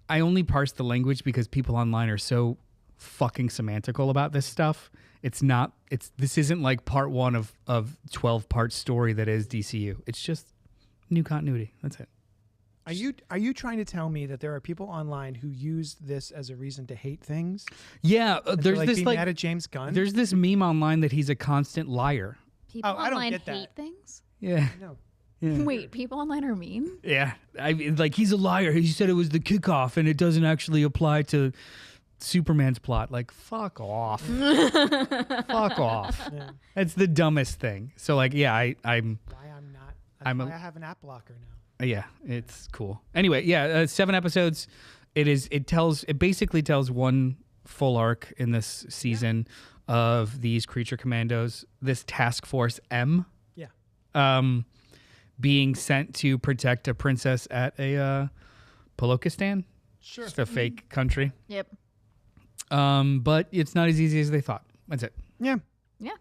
I only parse the language because people online are so fucking semantical about this stuff. This isn't like part 1 of 12-part story that is DCU. It's just new continuity. That's it. Are you trying to tell me that there are people online who use this as a reason to hate things? Yeah, there's Like this being like mad at James Gunn? there's this meme online that he's a constant liar. People I don't online get that. hate things. Yeah. No. Wait, people online are mean? Yeah. Like, he's a liar. He said it was the kickoff and it doesn't actually apply to Superman's plot. Like, fuck off. Fuck off. Yeah. It's the dumbest thing. So, like, yeah, I'm Why I'm not. That's why I have an app blocker now. yeah, it's cool. Anyway, yeah, 7 episodes. It basically tells one full arc in this season of these Creature Commandos, this Task Force M. Yeah. Being sent to protect a princess at a Palokistan. Sure. Just a fake country. Yep. But it's not as easy as they thought. That's it. Yeah. Yeah.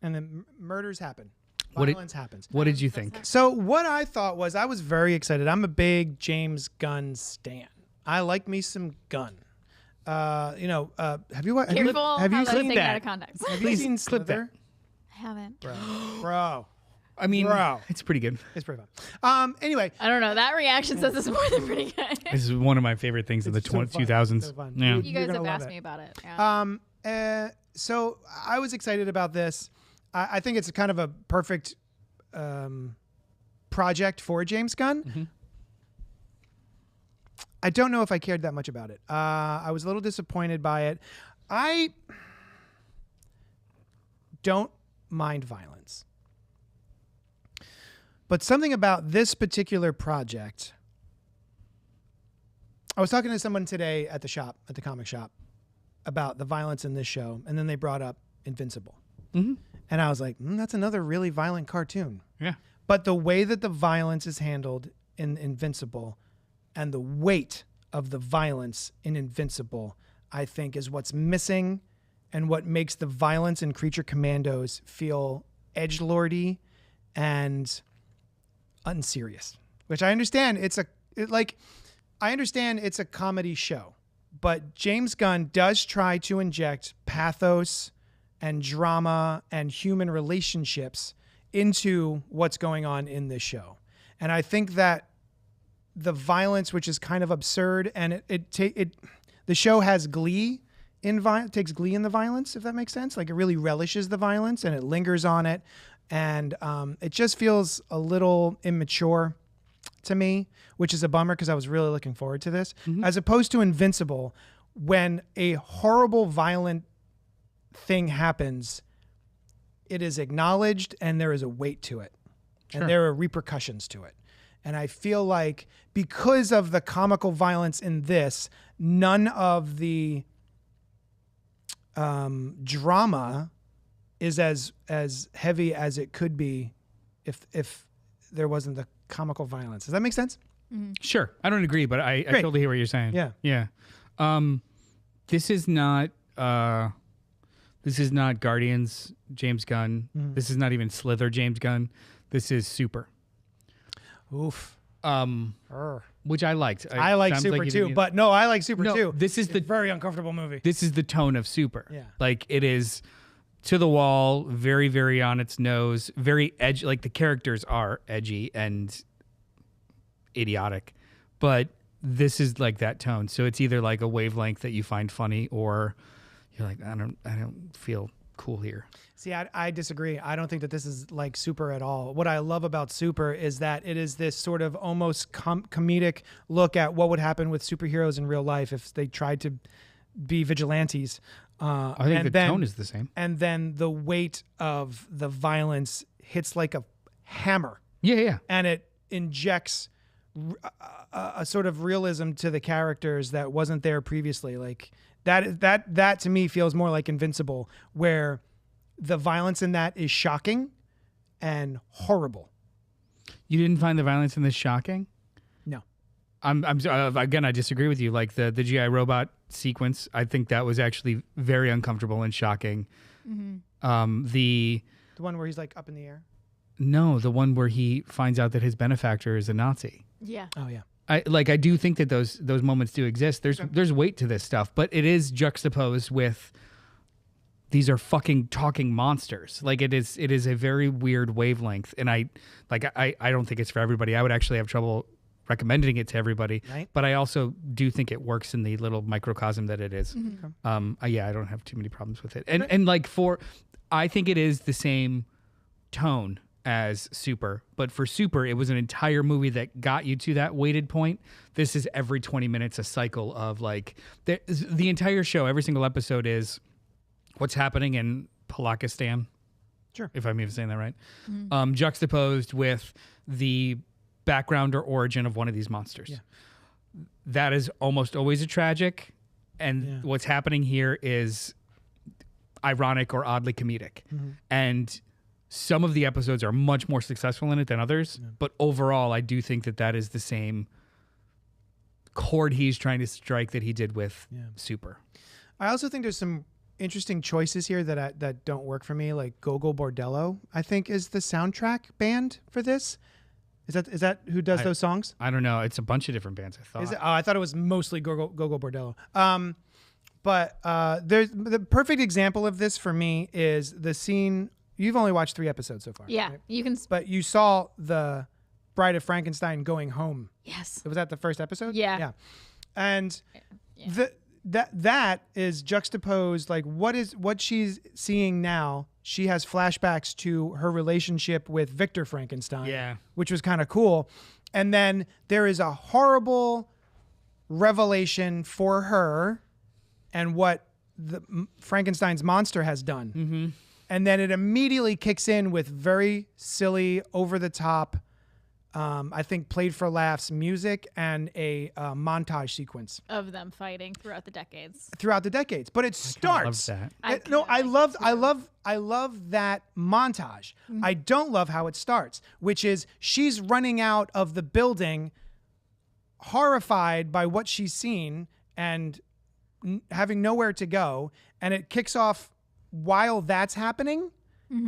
And then murders happen. What did- Violence happens. What did you think? So what I thought was I was very excited. I'm a big James Gunn stan. I like me some Gunn. Have you Careful have how you that's seen taken that? out of context. have you seen clip that. Slither? I haven't. Bro, I mean, Bro. it's pretty good. it's pretty fun. Anyway, I don't know. That reaction says it's more than pretty good. This is one of my favorite things of the It's so fun. 2000s. So fun. Yeah. You You're guys gonna have love asked it. me about it. Yeah. So I was excited about this. I think it's kind of a perfect project for James Gunn. Mm-hmm. I don't know if I cared that much about it. I was a little disappointed by it. I don't mind violence. But something about this particular project, I was talking to someone today at the comic shop, about the violence in this show, and then they brought up Invincible. Mm-hmm. And I was like, that's another really violent cartoon. Yeah. But the way that the violence is handled in Invincible and the weight of the violence in Invincible, I think is what's missing and what makes the violence in Creature Commandos feel edgelordy and unserious. Which I understand I understand it's a comedy show, but James Gunn does try to inject pathos and drama and human relationships into what's going on in this show. And I think that the violence, which is kind of absurd, and the show has glee takes glee in the violence, if that makes sense. Like, it really relishes the violence and it lingers on it. And it just feels a little immature to me, which is a bummer because I was really looking forward to this. Mm-hmm. As opposed to Invincible, when a horrible, violent thing happens, it is acknowledged and there is a weight to it. Sure. And there are repercussions to it. And I feel like because of the comical violence in this, none of the drama is as heavy as it could be if there wasn't the comical violence. Does that make sense? Sure. I don't agree, but I totally hear what you're saying. Yeah. Yeah. This is not Guardians James Gunn. This is not even Slither James Gunn. This is Super. Oof. Which I liked. I like sounds Super you too, didn't- but no, I like Super No, too. this is It's the- a very uncomfortable movie. This is the tone of Super. Yeah. Like, it is to the wall, very, very on its nose, very edgy. Like, the characters are edgy and idiotic, but this is like that tone. So it's either like a wavelength that you find funny, or you're like, I don't feel cool here. See, I disagree. I don't think that this is like Super at all. What I love about Super is that it is this sort of almost comedic look at what would happen with superheroes in real life if they tried to be vigilantes. I think the tone is the same. And then the weight of the violence hits like a hammer, Yeah. and it injects a sort of realism to the characters that wasn't there previously. Like that to me feels more like Invincible, where the violence in that is shocking and horrible. You didn't find the violence in this shocking? No. Again, I disagree with you. Like the GI robot sequence, I think that was actually very uncomfortable and shocking. The one where he's like up in the air. the one where he finds out that his benefactor is a Nazi. Yeah. Oh yeah. I do think that those moments do exist. There's weight to this stuff, but it is juxtaposed with these are fucking talking monsters. Like, it is a very weird wavelength, and I don't think it's for everybody. I would actually have trouble recommending it to everybody, Right. but I also do think it works in the little microcosm that it is. I don't have too many problems with it, and like I think it is the same tone as Super, but for Super, it was an entire movie that got you to that weighted point. This is every 20 minutes a cycle of like the entire show. Every single episode is what's happening in Palakistan. Sure. If I'm even saying that right. Juxtaposed with the background or origin of one of these monsters. Yeah. That is almost always a tragic, and Yeah. what's happening here is ironic or oddly comedic. And some of the episodes are much more successful in it than others, but overall, I do think that is the same chord he's trying to strike that he did with Super. I also think there's some interesting choices here that don't work for me. Like Gogol Bordello, I think is the soundtrack band for this. Is that who does those songs? I don't know. It's a bunch of different bands. I thought. Is it? Oh, I thought it was mostly Gogol Bordello. But there's the perfect example of this for me is the scene. You've only watched 3 episodes so far. Yeah, right? you can. But you saw the Bride of Frankenstein going home. Yes. Was that the first episode? Yeah. Yeah. And that is juxtaposed, like what she's seeing now. She has flashbacks to her relationship with Victor Frankenstein, which was kind of cool. And then there is a horrible revelation for her and what the Frankenstein's monster has done. Mm-hmm. And then it immediately kicks in with very silly, over the top, I think played for laughs music and a montage sequence Of them fighting throughout the decades. But it starts. I love that. I love that montage. I don't love how it starts, which is she's running out of the building, horrified by what she's seen and having nowhere to go, and it kicks off while that's happening,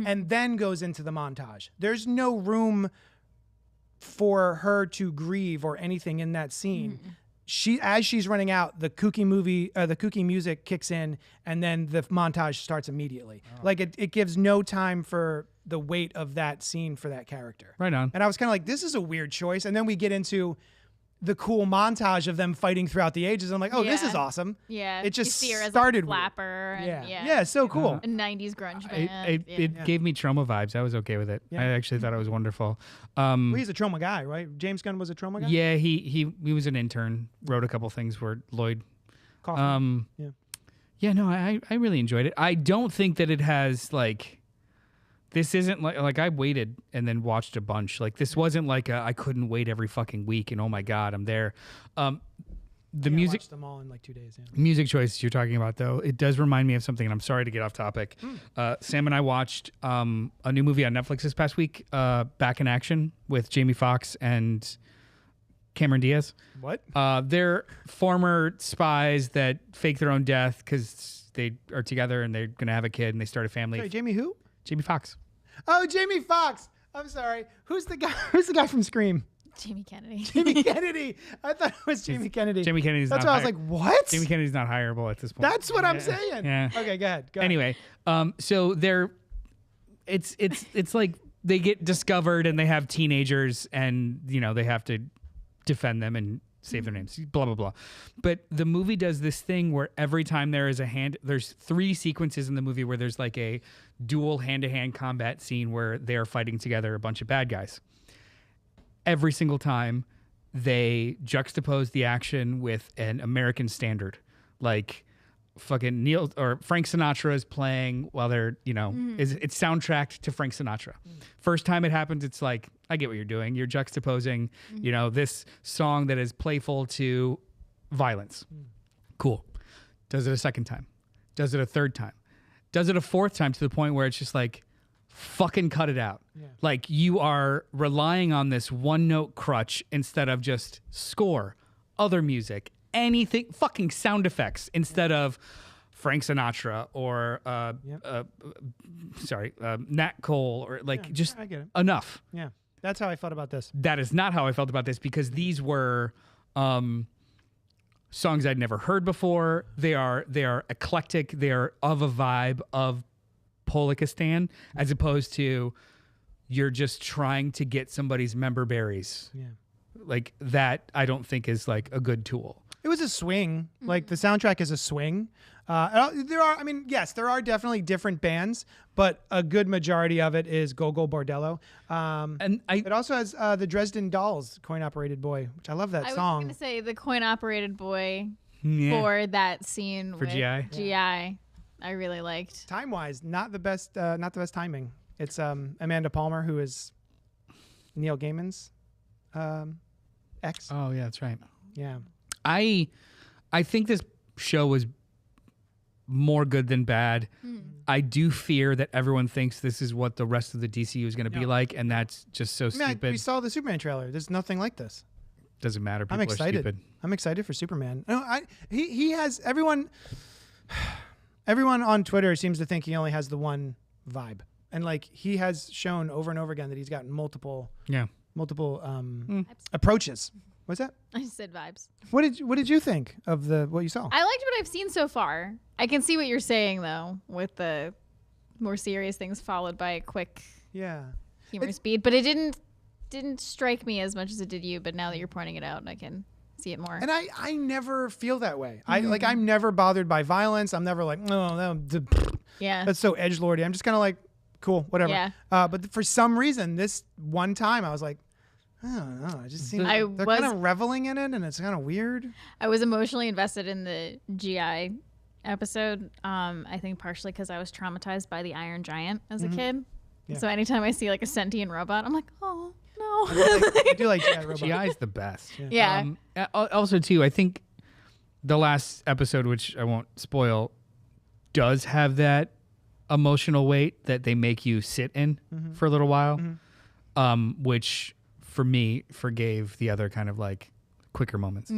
and then goes into the montage. There's no room for her to grieve or anything in that scene. As she's running out, the kooky music kicks in, and then the montage starts immediately. Like it gives no time for the weight of that scene for that character. Right on. And I was kind of like, this is a weird choice. And then we get into the cool montage of them fighting throughout the ages. I'm like, oh, this is awesome. Yeah. It just you see her as started like a flapper. And, yeah, so cool. A 90s grunge band. It gave me trauma vibes. I was okay with it. Yeah. I actually thought it was wonderful. Well, he's a trauma guy, right? James Gunn was a trauma guy? Yeah, he was an intern. Wrote a couple things for Lloyd. Kaufman. I really enjoyed it. I don't think that it has like. This isn't like I waited and then watched a bunch. Like this wasn't like I couldn't wait every fucking week and oh my god I'm there. The music. I watched them all in like 2 days. Yeah. Music choices you're talking about though, it does remind me of something. And I'm sorry to get off topic. Sam and I watched a new movie on Netflix this past week, Back in Action with Jamie Foxx and Cameron Diaz. What? They're former spies that fake their own death because they are together and they're gonna have a kid and they start a family. Sorry, Jamie who? Jamie Foxx. Oh, Jamie Foxx. I'm sorry. Who's the guy? Who's the guy from Scream? Jamie Kennedy. Jamie Kennedy. I thought it was Jamie Kennedy. Jamie Kennedy's That's not why I was like, what? Jamie Kennedy's not hireable at this point. That's what I'm saying. Yeah. Okay, go ahead. Anyway, so it's like they get discovered and they have teenagers and they have to defend them and save their names, blah blah blah. But the movie does this thing where every time there's 3 sequences in the movie where there's like a dual hand-to-hand combat scene where they're fighting together a bunch of bad guys. Every single time they juxtapose the action with an American standard, like fucking Neil or Frank Sinatra is playing while they're it's soundtracked to Frank Sinatra. First time it happens, it's like, I get what you're doing. You're juxtaposing this song that is playful to violence. Cool. Does it a second time, does it a third time, does it a fourth time, to the point where it's just like, fucking cut it out. Like you are relying on this one note crutch instead of just score, other music, anything, fucking sound effects instead of Frank Sinatra or Nat Cole or just I get it. Enough. Yeah. That's how I felt about this. That is not how I felt about this, because these were songs I'd never heard before. They are eclectic. They are of a vibe of Polikistan, as opposed to you're just trying to get somebody's member berries. Yeah. Like that, I don't think is like a good tool. It was a swing. Like the soundtrack is a swing. There are definitely different bands, but a good majority of it is Gogol Bordello. It also has the Dresden Dolls, Coin Operated Boy, which I love that song. I was going to say the Coin Operated Boy for that scene for with GI. GI. I really liked. Time-wise, not the best timing. It's Amanda Palmer, who is Neil Gaiman's ex. Oh yeah, that's right. Yeah. I think this show was more good than bad. I do fear that everyone thinks this is what the rest of the DCU is going to be like, and that's just so stupid. We saw the Superman trailer. There's nothing like this. Doesn't matter. People I'm excited. are stupid. I'm excited for Superman. No, he has everyone. everyone on Twitter seems to think he only has the one vibe. And like he has shown over and over again that he's gotten multiple approaches. What's that? I just said vibes. What did you think of what you saw? I liked what I've seen so far. I can see what you're saying though, with the more serious things followed by a quick humor speed. But it didn't strike me as much as it did you. But now that you're pointing it out, I can see it more. And I never feel that way. I'm never bothered by violence. I'm never like, no, that's so edgelordy. I'm just kind of like, cool, whatever. Yeah. But for some reason, this one time I was like, I don't know. It just seems they're kind of reveling in it, and it's kind of weird. I was emotionally invested in the GI episode. I think partially because I was traumatized by the Iron Giant as a kid. Yeah. So anytime I see like a sentient robot, I'm like, oh no. I do like GI robot. GI is the best. Yeah. Also, too, I think the last episode, which I won't spoil, does have that emotional weight that they make you sit in for a little while, which for me forgave the other kind of like quicker moments.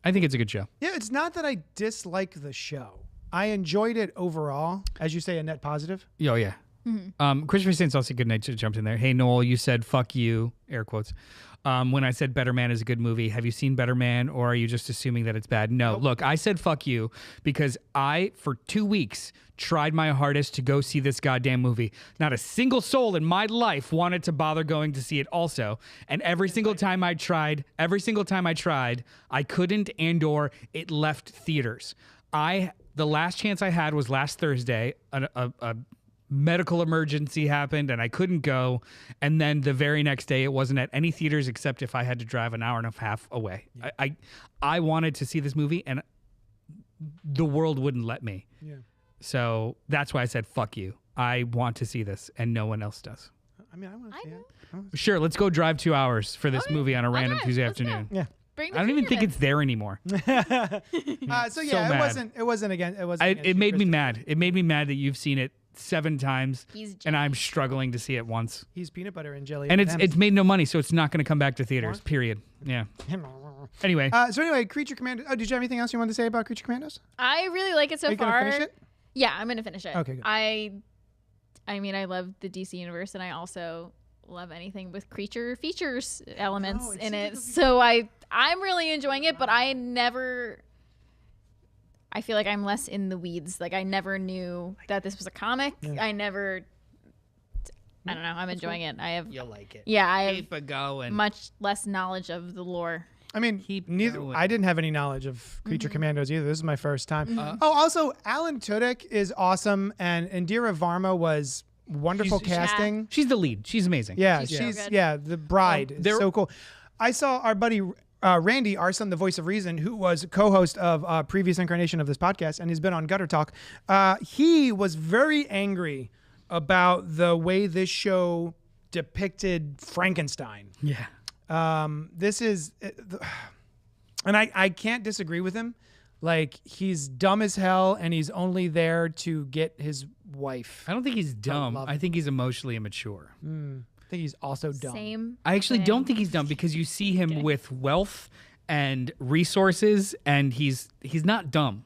I think it's a good show. Yeah, it's not that I dislike the show. I enjoyed it overall, as you say, a net positive. Oh yeah. Christopher St. Saucy Goodnight just jumped in there. Hey Noel, you said fuck you, air quotes. When I said Better Man is a good movie, have you seen Better Man, or are you just assuming that it's bad? No, look, I said fuck you because I, for 2 weeks, tried my hardest to go see this goddamn movie. Not a single soul in my life wanted to bother going to see it also. And every single time I tried, I couldn't, and/or it left theaters. The last chance I had was last Thursday. A medical emergency happened and I couldn't go. And then the very next day, it wasn't at any theaters except if I had to drive an hour and a half away. Yeah. I wanted to see this movie and the world wouldn't let me. Yeah. So that's why I said, fuck you. I want to see this and no one else does. I mean, I want to see it. Sure, let's go drive 2 hours for this movie on a random Tuesday afternoon. Yeah. I don't even think it's there anymore. It wasn't again. It made me mad. It made me mad that you've seen it 7 times and I'm struggling to see it once. He's peanut butter and jelly. And it's made no money, so it's not going to come back to theaters, period. Yeah. Anyway. Creature Commandos. Oh, did you have anything else you wanted to say about Creature Commandos? I really like it so far. Are you going to finish it? Yeah, I'm going to finish it. Okay, good. I mean, I love the DC universe, and I also love anything with creature features elements in it. So I'm really enjoying it, but I feel like I'm less in the weeds. Like I never knew that this was a comic. Yeah. I don't know. I'm enjoying it. You'll like it. Yeah, I Keep it going. Much less knowledge of the lore. I mean, I didn't have any knowledge of Creature Commandos either. This is my first time. Also, Alan Tudyk is awesome, and Indira Varma was wonderful casting. She's the lead. She's amazing. Yeah, she's the bride. Is so cool. I saw our buddy Randy, our son, the voice of reason, who was co-host of a previous incarnation of this podcast, and he's been on Gutter Talk. He was very angry about the way this show depicted Frankenstein. Yeah. This is, and I can't disagree with him. Like, he's dumb as hell, and he's only there to get his wife. I don't think he's dumb. I think he's emotionally immature. I think he's also dumb. Same. I actually don't think he's dumb because you see him with wealth and resources, and he's not dumb.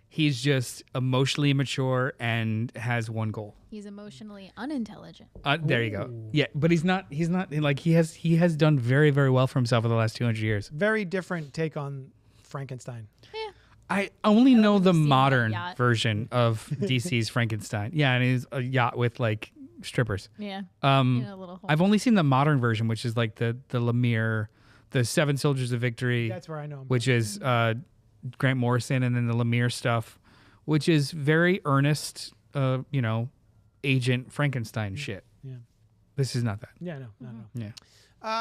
He's just emotionally immature and has one goal. He's emotionally unintelligent. There you go. Yeah, but he's not like he has done very, very well for himself for the last 200 years. Very different take on Frankenstein. Yeah. I only know the modern version of DC's Frankenstein. Yeah, and he's a yacht with like strippers. Yeah. I've only seen the modern version, which is like the Lemire, the Seven Soldiers of Victory. That's where I know him. Which is Grant Morrison, and then the Lemire stuff, which is very earnest, Agent Frankenstein shit. Yeah. This is not that. Yeah, no. Yeah.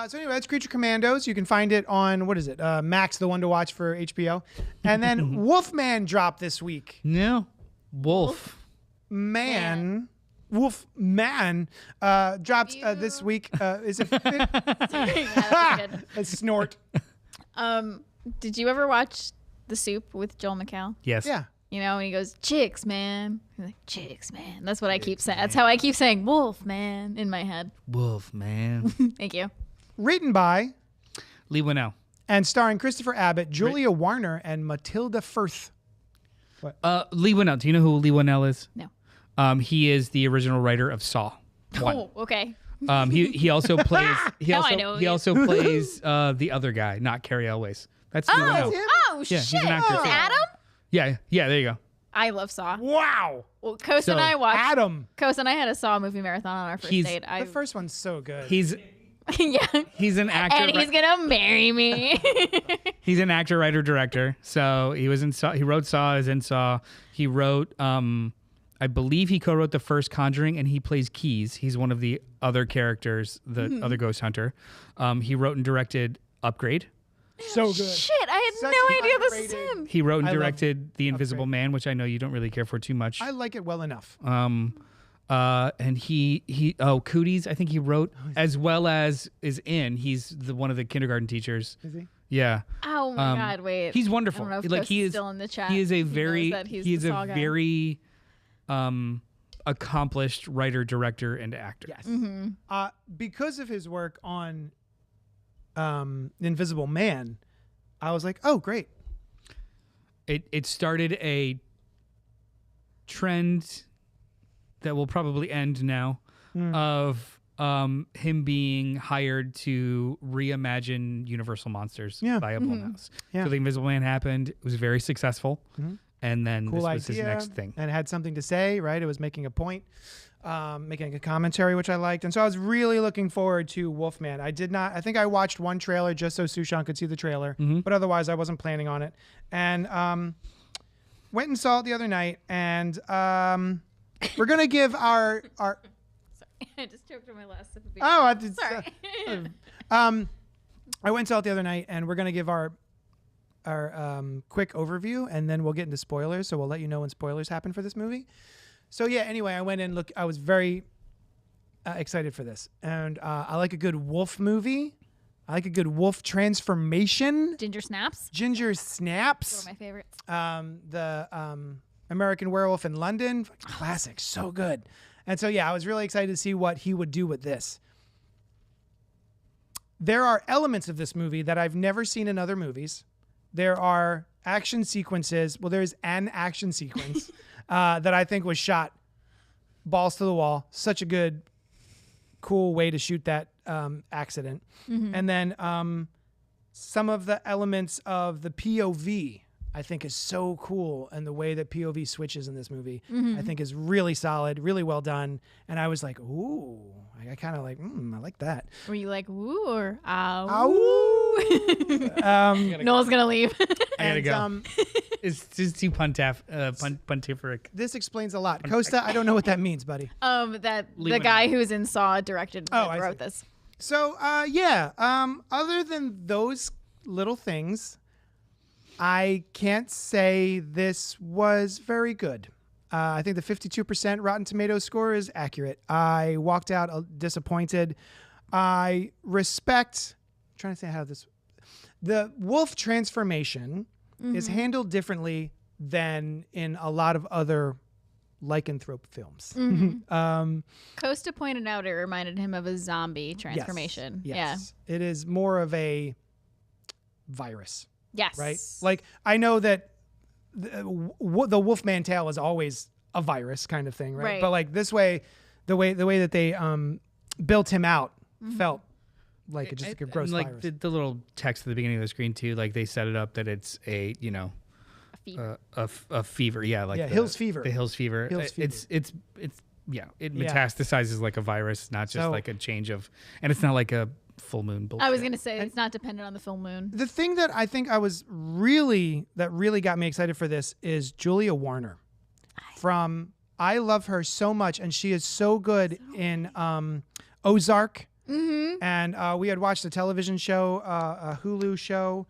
So anyway, that's Creature Commandos. You can find it on, what is it? Max, the one to watch for HBO. And then Wolfman dropped this week. No. Wolfman dropped this week. Is it? A snort. Did you ever watch The Soup with Joel McHale? Yes. Yeah. And he goes, chicks, man. He's like, chicks, man. That's what I keep saying. That's how I keep saying wolf, man, in my head. Wolf, man. Thank you. Written by Lee Winnell. And starring Christopher Abbott, Julia Warner, and Matilda Firth. Lee Winnell. Do you know who Lee Winnell is? No. He is the original writer of Saw 1. Oh, okay. He also plays. Now I know He who also plays the other guy, not Carrie Elways. That's Lee Winnell. Oh, Yeah, shit. he's an actor, too. Adam? Yeah. There you go. I love Saw. Wow. Well, Kos So, and I watched. Adam. Kos and I had a Saw movie marathon on our first He's- date. The first one's so good. He's Yeah. he's an actor. And he's gonna marry me. He's an actor, writer, director. So he was in Saw. He wrote Saw. Is in Saw. He wrote. I believe he co-wrote the first Conjuring, and he plays Keys. He's one of the other characters, the other ghost hunter. He wrote and directed Upgrade. so good. Shit, I had Such no idea this was underrated. him. He wrote and I love directed The Invisible Upgrade. Man, which I know you don't really care for too much. I like it well enough. And he Cooties, I think he wrote, as well as is in. He's one of the kindergarten teachers. Is he? Yeah. Oh my god, wait. He's wonderful. I don't know if Like Kos he is is still in the chat. He is a He knows very that he's he is the a Saw guy. very accomplished writer, director, and actor. Yes. Mm-hmm. Because of his work on Invisible Man, I was like, oh, great. It started a trend that will probably end now of him being hired to reimagine Universal Monsters Yeah. by a Blumhouse. Yeah. So The Invisible Man happened. It was very successful. And then Cool this was idea. his next thing. And it had something to say, right? It was making a point, making a commentary, which I liked. And so I was really looking forward to Wolfman. I think I watched one trailer just so Sushan could see the trailer, but otherwise I wasn't planning on it. And went and saw it the other night. And we're going to give our Sorry, I just choked on my last sip of beer. oh, I did. Sorry. I went and saw it the other night, and we're gonna give our quick overview, and then we'll get into spoilers. So we'll let you know when spoilers happen for this movie. So yeah, anyway, I went in. Look, I was very excited for this, and I like a good wolf movie. I like a good wolf transformation. Ginger snaps. Ginger One Snaps. of my favorites. The American Werewolf in London, classic, so good. And so yeah, I was really excited to see what he would do with this. There are elements of this movie that I've never seen in other movies. There are action sequences. Well, there's an action sequence that I think was shot balls to the wall. Such a good, cool way to shoot that accident. And then some of the elements of the POV I think is so cool, and the way that POV switches in this movie I think is really solid, really well done. And I was like, ooh, I kind of like, I like that. Were you like woo or ow? Ow. Noel's gonna leave. I gotta And, go. It's just too pontific. this explains a lot. Costa, I don't know what that means, buddy. That Lee the guy Winnell. who's in Saw directed I wrote see. this. So, other than those little things, I can't say this was very good. I think the 52% Rotten Tomatoes score is accurate. I walked out disappointed. I respect, I'm trying to say how this, the wolf transformation is handled differently than in a lot of other lycanthrope films. Costa pointed out it reminded him of a zombie transformation. Yes. It is more of a virus. Yeah. Yes. Right? Like, I know that the Wolfman tail is always a virus kind of thing, right? Right. But like this way, the way that they built him out felt like just like a gross And, like virus. the little text at the beginning of the screen too, like they set it up that it's a A fever. a fever, yeah, like Hill's fever. The Hill's fever. Hill's fever. It's yeah, it Yeah. metastasizes like a virus, not just So- like a change of, and it's not like a full moon bullshit. I was gonna say it's not dependent on the full moon. The thing that I think really got me excited for this is Julia Warner from, I love her so much, and she is so good in Ozark. And we had watched a television show, a Hulu show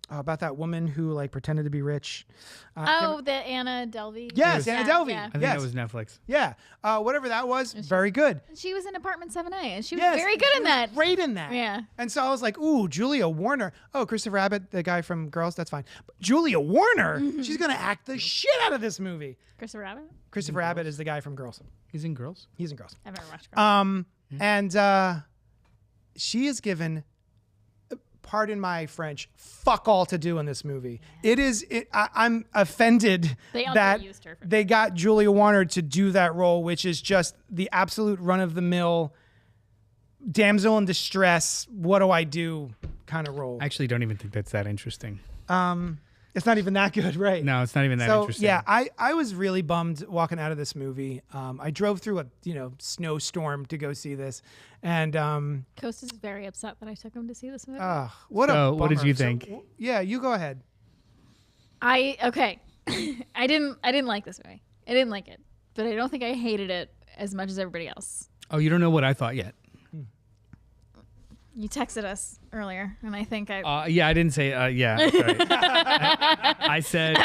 about that woman who like pretended to be rich. The Anna Delvey. Yes, Anna Delvey. Yeah. I think Yes. that was Netflix. Yeah, whatever that was, very good. She was in Apartment 7A, and she was Yes, very good she in was that. Great in that. Yeah. And so I was like, ooh, Julia Warner. Oh, Christopher Abbott, the guy from Girls, that's fine. But Julia Warner, she's gonna act the shit out of this movie. Christopher Abbott. Christopher Abbott is the guy from Girls. He's in Girls. He's in Girls. I've never watched. Girls. And she is given pardon my French, fuck all to do in this movie. I'm offended They that underused her for they got Julia Warner to do that role, which is just the absolute run-of-the-mill damsel in distress, what do I do kind of role. I actually don't even think that's that interesting. It's not even that good, right? No, it's not even that interesting. Yeah, I was really bummed walking out of this movie. I drove through a snowstorm to go see this, and Coast is very upset that I took him to see this movie. what a So, bummer. what did you think? Yeah, you go ahead. Okay. I didn't like this movie. I didn't like it, but I don't think I hated it as much as everybody else. Oh, you don't know what I thought yet. You texted us earlier, and I think Yeah, I didn't say. Yeah, sorry. I said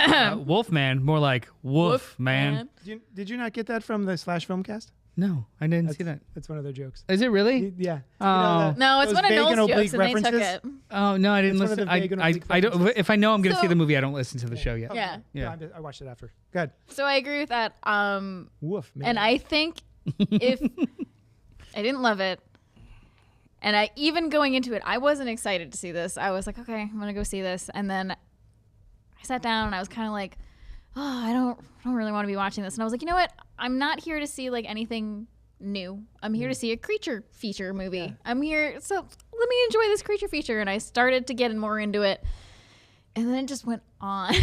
Wolfman, more like Woof Man. Did you not get that from the Slash Filmcast? No, I didn't see that. That's one of their jokes. Is it really? Yeah. Oh. No, it's those one of vague and Noel's oblique jokes, and they took references? it. Oh no, I didn't It's one of listen. the vague and oblique I don't. If I know I'm going to see So- the movie, I don't listen to the show yet. Yeah. Yeah. I watched it after. Good. So I agree with that. Woof, man. And I think if I didn't love it, and I even going into it, I wasn't excited to see this. I was like, okay, I'm gonna go see this, and then I sat down and I was kind of like, oh, I don't really want to be watching this. And I was like, you know what? I'm not here to see like anything new. I'm here to see a creature feature movie. Yeah. I'm here, so let me enjoy this creature feature. And I started to get more into it, and then it just went on.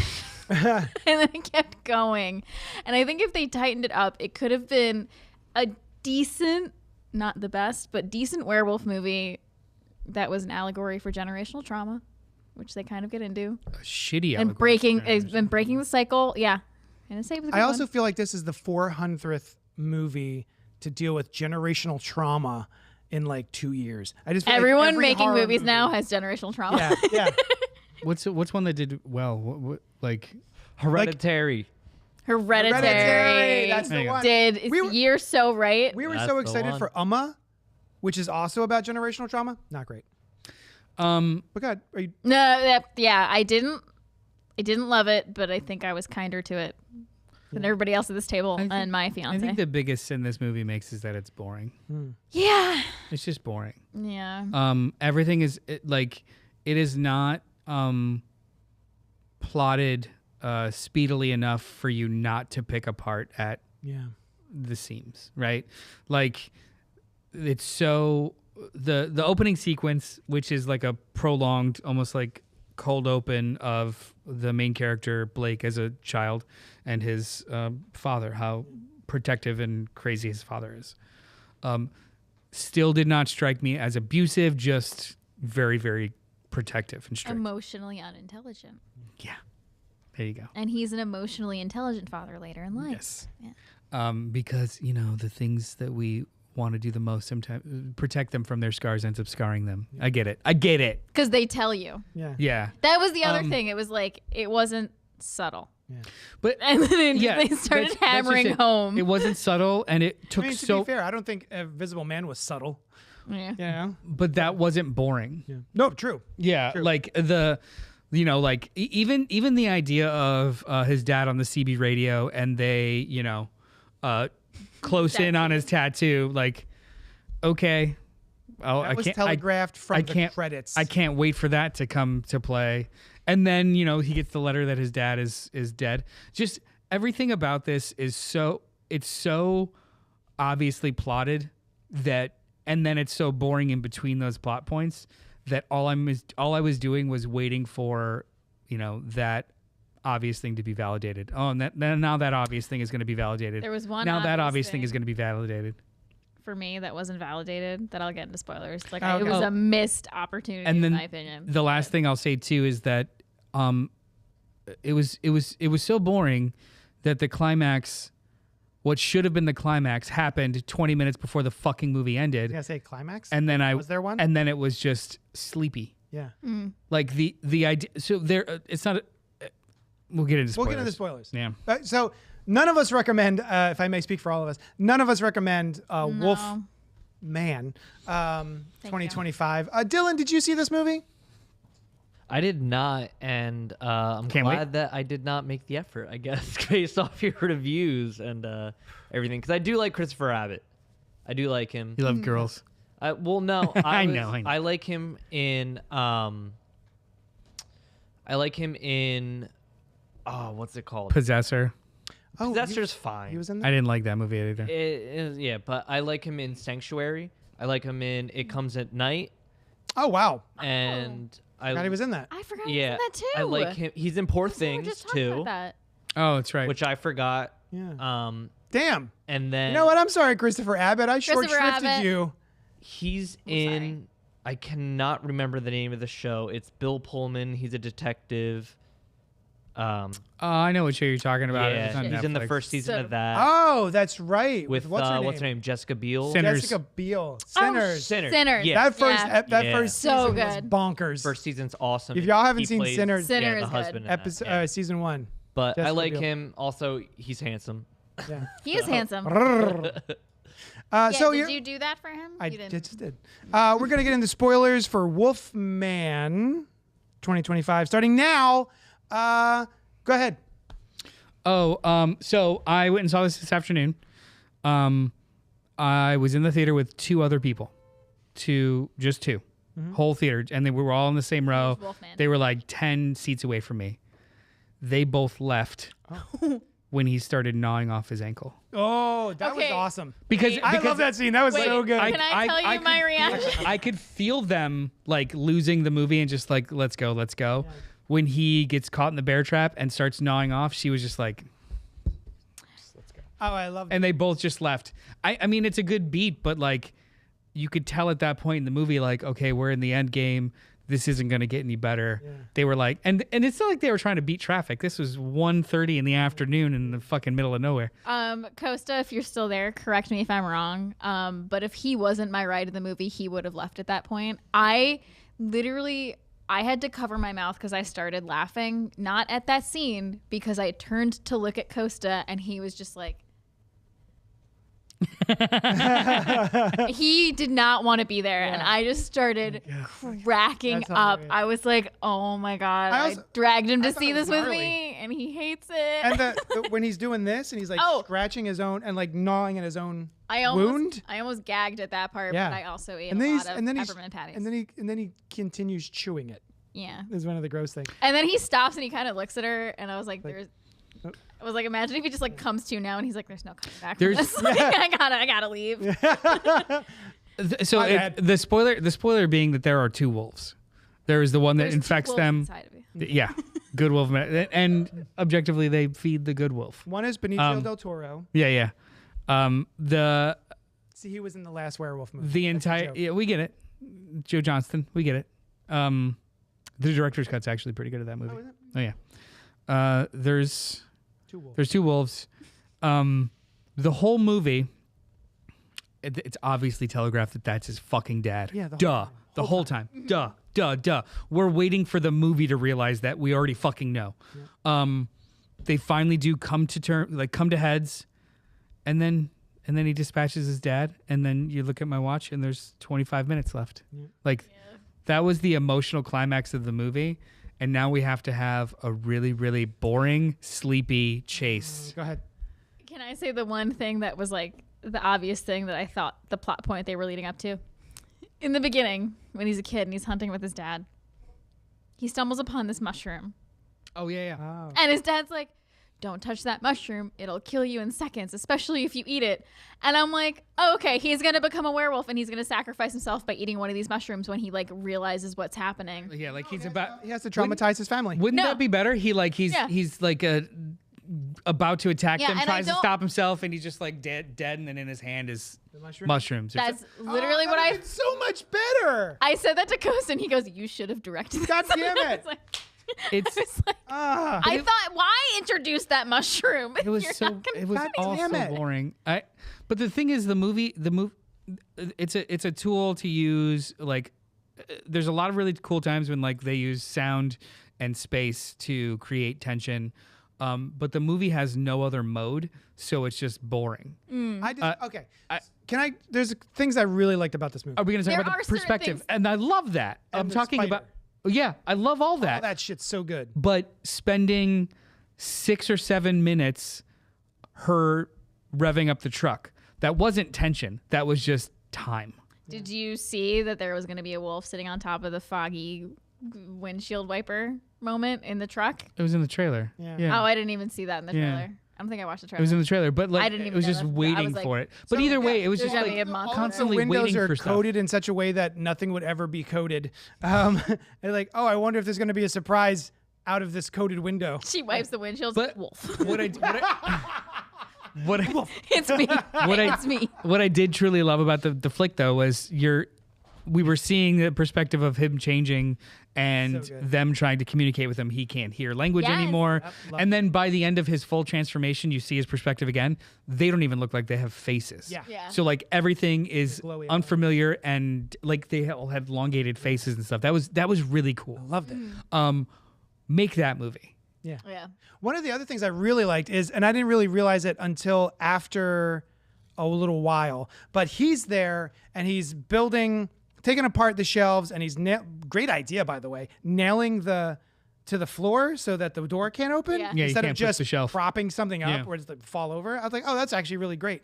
And then it kept going. And I think if they tightened it up, it could have been a decent, not the best, but decent werewolf movie that was an allegory for generational trauma, which they kind of get into. A shitty. And breaking the cycle. Yeah. And it's safe. I also feel like this is the 400th movie to deal with generational trauma in like 2 years. I just feel like everyone every making horror movies movie- now has generational trauma. Yeah, yeah. What's one that did well? What like? Hereditary. Hereditary. That's There the you go. one. Did We were- you're so right. We were That's so the excited one. for Umma, which is also about generational trauma. Not great. But God, are you? No, yeah, I didn't love it, but I think I was kinder to it than everybody else at this table and my fiance. I think the biggest sin this movie makes is that it's boring. Yeah. It's just boring. Yeah. Everything is it is not plotted speedily enough for you not to pick apart at Yeah. the seams, right? Like it's so the opening sequence, which is like a prolonged, almost like cold open of the main character Blake as a child and his father, how protective and crazy his father is. Still did not strike me as abusive, just very, very protective and strict. Emotionally unintelligent. Yeah. There you go. And he's an emotionally intelligent father later in life. Yes. Yeah. Because, the things that we want to do the most, sometimes protect them from their scars ends up scarring them. Yeah. I get it. Because they tell you. Yeah. Yeah. That was the other thing. It was like, it wasn't subtle. Yeah. But And then yeah, they started that's just hammering it. home. It wasn't subtle, and it took I mean, to so. be fair, I don't think Invisible Man was subtle. Yeah. Yeah. But that wasn't boring. Yeah. No, true. Yeah, True. like even the idea of his dad on the CB radio, and they close in on his tattoo. Like, okay, That was telegraphed from the credits. I can't wait for that to come to play. And then he gets the letter that his dad is dead. Just everything about this is so obviously plotted that, and then it's so boring in between those plot points that all I was doing was waiting for that obvious thing to be validated. Oh, and now that obvious thing is going to be validated. There was one now that obvious obvious thing is thing. going to be validated. For me, that wasn't validated. That I'll get into spoilers. Like, Oh, it was okay. a missed opportunity, And then in my opinion. The last thing I'll say too is that it was so boring that the climax, what should have been the climax, happened 20 minutes before the fucking movie ended. You gotta say climax. And then was there one? And then it was just sleepy. Yeah. Like the idea. So there, it's not. We'll get into spoilers. We'll get into spoilers. Yeah. So none of us recommend, if I may speak for all of us, none of us recommend Wolf Man 2025. Dylan, did you see this movie? I did not, and I'm Can't glad wait. that I did not make the effort, I guess, based off your reviews and everything. Because I do like Christopher Abbott. I do like him. You love girls. Well, no, I know. I like him in. I like him in. Oh, what's it called? Possessor. Oh, Possessor's fine. he was in I that. didn't like that movie either. Yeah, but I like him in Sanctuary. I like him in It Comes at Night, Oh wow, and I God, he was in that. I forgot he was yeah, in that too. I like him. He's in Poor We were Things just talking too, about that. Oh, that's right. which I forgot. Yeah. Damn. And then You know what? I'm sorry, Christopher Abbott. I short Christopher shrifted Abbott. you. he's sorry. in. I cannot remember the name of the show. It's Bill Pullman. He's a detective. I know what show you're talking about. It's Yeah, on he's in the Netflix. first season So- of that Oh, that's right. with what's her name? what's her name? Jessica Biel. Sinners. Jessica Biel. Oh, Sinners. Sinners. Yeah. That first Yeah. that Yeah. first So season was good. bonkers. First season's awesome. If y'all haven't He seen plays, Sinners, Sinner yeah, is the good. husband in that, episode yeah. season 1. But I Jessica like Biel. him. Also, he's handsome. Yeah. He is handsome. So did you're- you do that for him? I You didn't. just did. We're gonna get into spoilers for Wolfman 2025 starting now. Go ahead. Oh, so I went and saw this afternoon. I was in the theater with two other people, just two, whole theater, and they were all in the same row. Wolfman. They were like 10 seats away from me. They both left when he started gnawing off his ankle. Oh, that was Okay. awesome. Because I love that scene. That was Wait, so good. Can I tell you my reaction? I could feel them like losing the movie and just like, let's go. When he gets caught in the bear trap and starts gnawing off, she was just like, Oh, I love that. and they both just left. I mean, it's a good beat, but like, you could tell at that point in the movie, like, okay, we're in the end game. This isn't going to get any better. Yeah. They were like, and it's not like they were trying to beat traffic. This was 1:30 in the afternoon in the fucking middle of nowhere. Costa, if you're still there, correct me if I'm wrong. But if he wasn't my ride of the movie, he would have left at that point. I had to cover my mouth because I started laughing, not at that scene, because I turned to look at Costa and he was just like, he did not want to be there, and I just started cracking That's up. hilarious. I was like, "Oh my god!" I I, also- dragged him I to thought see it was this with gnarly. me, and he hates it. And when he's doing this and he's like Oh. scratching his own and like gnawing at his own I wound. almost gagged at that part, Yeah. but I also ate And a then lot he's of and then he's peppermint patties. and then he continues chewing it. Yeah, Is one of the gross things. and then he stops and he kind of looks at her, and I was like, Like- "There's." Oh. I was like, imagine if he just like comes to now and he's like, "There's no coming back." There's- From this. Like, I gotta leave. So My bad. the spoiler being that there are two wolves. There is the one that There's two infects wolves them. inside of you. Yeah, good wolf, and objectively they feed the good wolf. One is Benicio del Toro. Yeah. The See, he was in the last werewolf movie. the That's a entire joke. yeah, we get it. Joe Johnston, we get it. The director's cut's actually pretty good at that movie. is it? Oh yeah. There's Two wolves. There's two wolves. The whole movie, it's obviously telegraphed that that's his fucking dad. Yeah, the whole Duh. time. The whole time. Duh. We're waiting for the movie to realize that we already fucking know. They finally do come to heads, and then he dispatches his dad, and then you look at my watch, and there's 25 minutes left. Like, that was the emotional climax of the movie. And now we have to have a really, really boring, sleepy chase. Go ahead. Can I say the one thing that was like the obvious thing that I thought the plot point they were leading up to? In the beginning, when he's a kid and he's hunting with his dad, he stumbles upon this mushroom. Oh, yeah. Oh. And his dad's like, "Don't touch that mushroom. It'll kill you in seconds, especially if you eat it." And I'm like, oh, okay, he's going to become a werewolf and he's going to sacrifice himself by eating one of these mushrooms when he like realizes what's happening. Yeah, like he's about. He has to traumatize his family. Wouldn't No. that be better? He's like about to attack Yeah, them, and tries to I don't- stop himself, and he's just like dead, and then in his hand is The mushroom? mushrooms. or That's something. literally Oh, what that I would've been so much better. I said that to Coast and he goes, "You should have directed God this." damn I it. was like, It's I was like, Ah. I thought, why introduce that mushroom? it was You're so not gonna it was God all damn so it. boring. But the thing is, the movie it's a tool to use. Like, there's a lot of really cool times when like they use sound and space to create tension. But the movie has no other mode, so it's just boring. I just, okay. Can I? There's things I really liked about this movie. Are we going to talk There about are the certain perspective? things- And I love that. And I'm the talking spider. about. Yeah, I love all All that. that shit's so good. But spending 6 or 7 minutes her revving up the truck, that wasn't tension. That was just time. Did you see that there was going to be a wolf sitting on top of the foggy windshield wiper moment in the truck? It was in the trailer. Yeah. Oh, I didn't even see that in the Yeah. trailer. I don't think I watched the It trailer. was in the trailer, but like I didn't it even was know just that. I waiting was like- for it. But So, either way, yeah, it was there's just gotta be a like monster. constantly the windows waiting are for stuff. coded in such a way that nothing would ever be coded. And like, oh, I wonder if there's going to be a surprise out of this coded window. She wipes the windshield. But Wolf. what I It's me. It's me. what I did truly love about the flick though was we were seeing the perspective of him changing and So good. them trying to communicate with him. He can't hear language Yes. anymore. love And then by the end of his full transformation, you see his perspective again. They don't even look like they have faces. Yeah. Yeah. So like everything is glowy eyes. unfamiliar and like they all have elongated faces and stuff. That was really cool. Loved it. Make that movie. Yeah. Yeah. One of the other things I really liked is, and I didn't really realize it until after a little while, but he's there and he's taking apart the shelves, and he's great idea, by the way, nailing to the floor so that the door can't open Yeah. Yeah, you instead of can't push just the shelf. propping something up Yeah. where it's like fall over. I was like, oh, that's actually really great.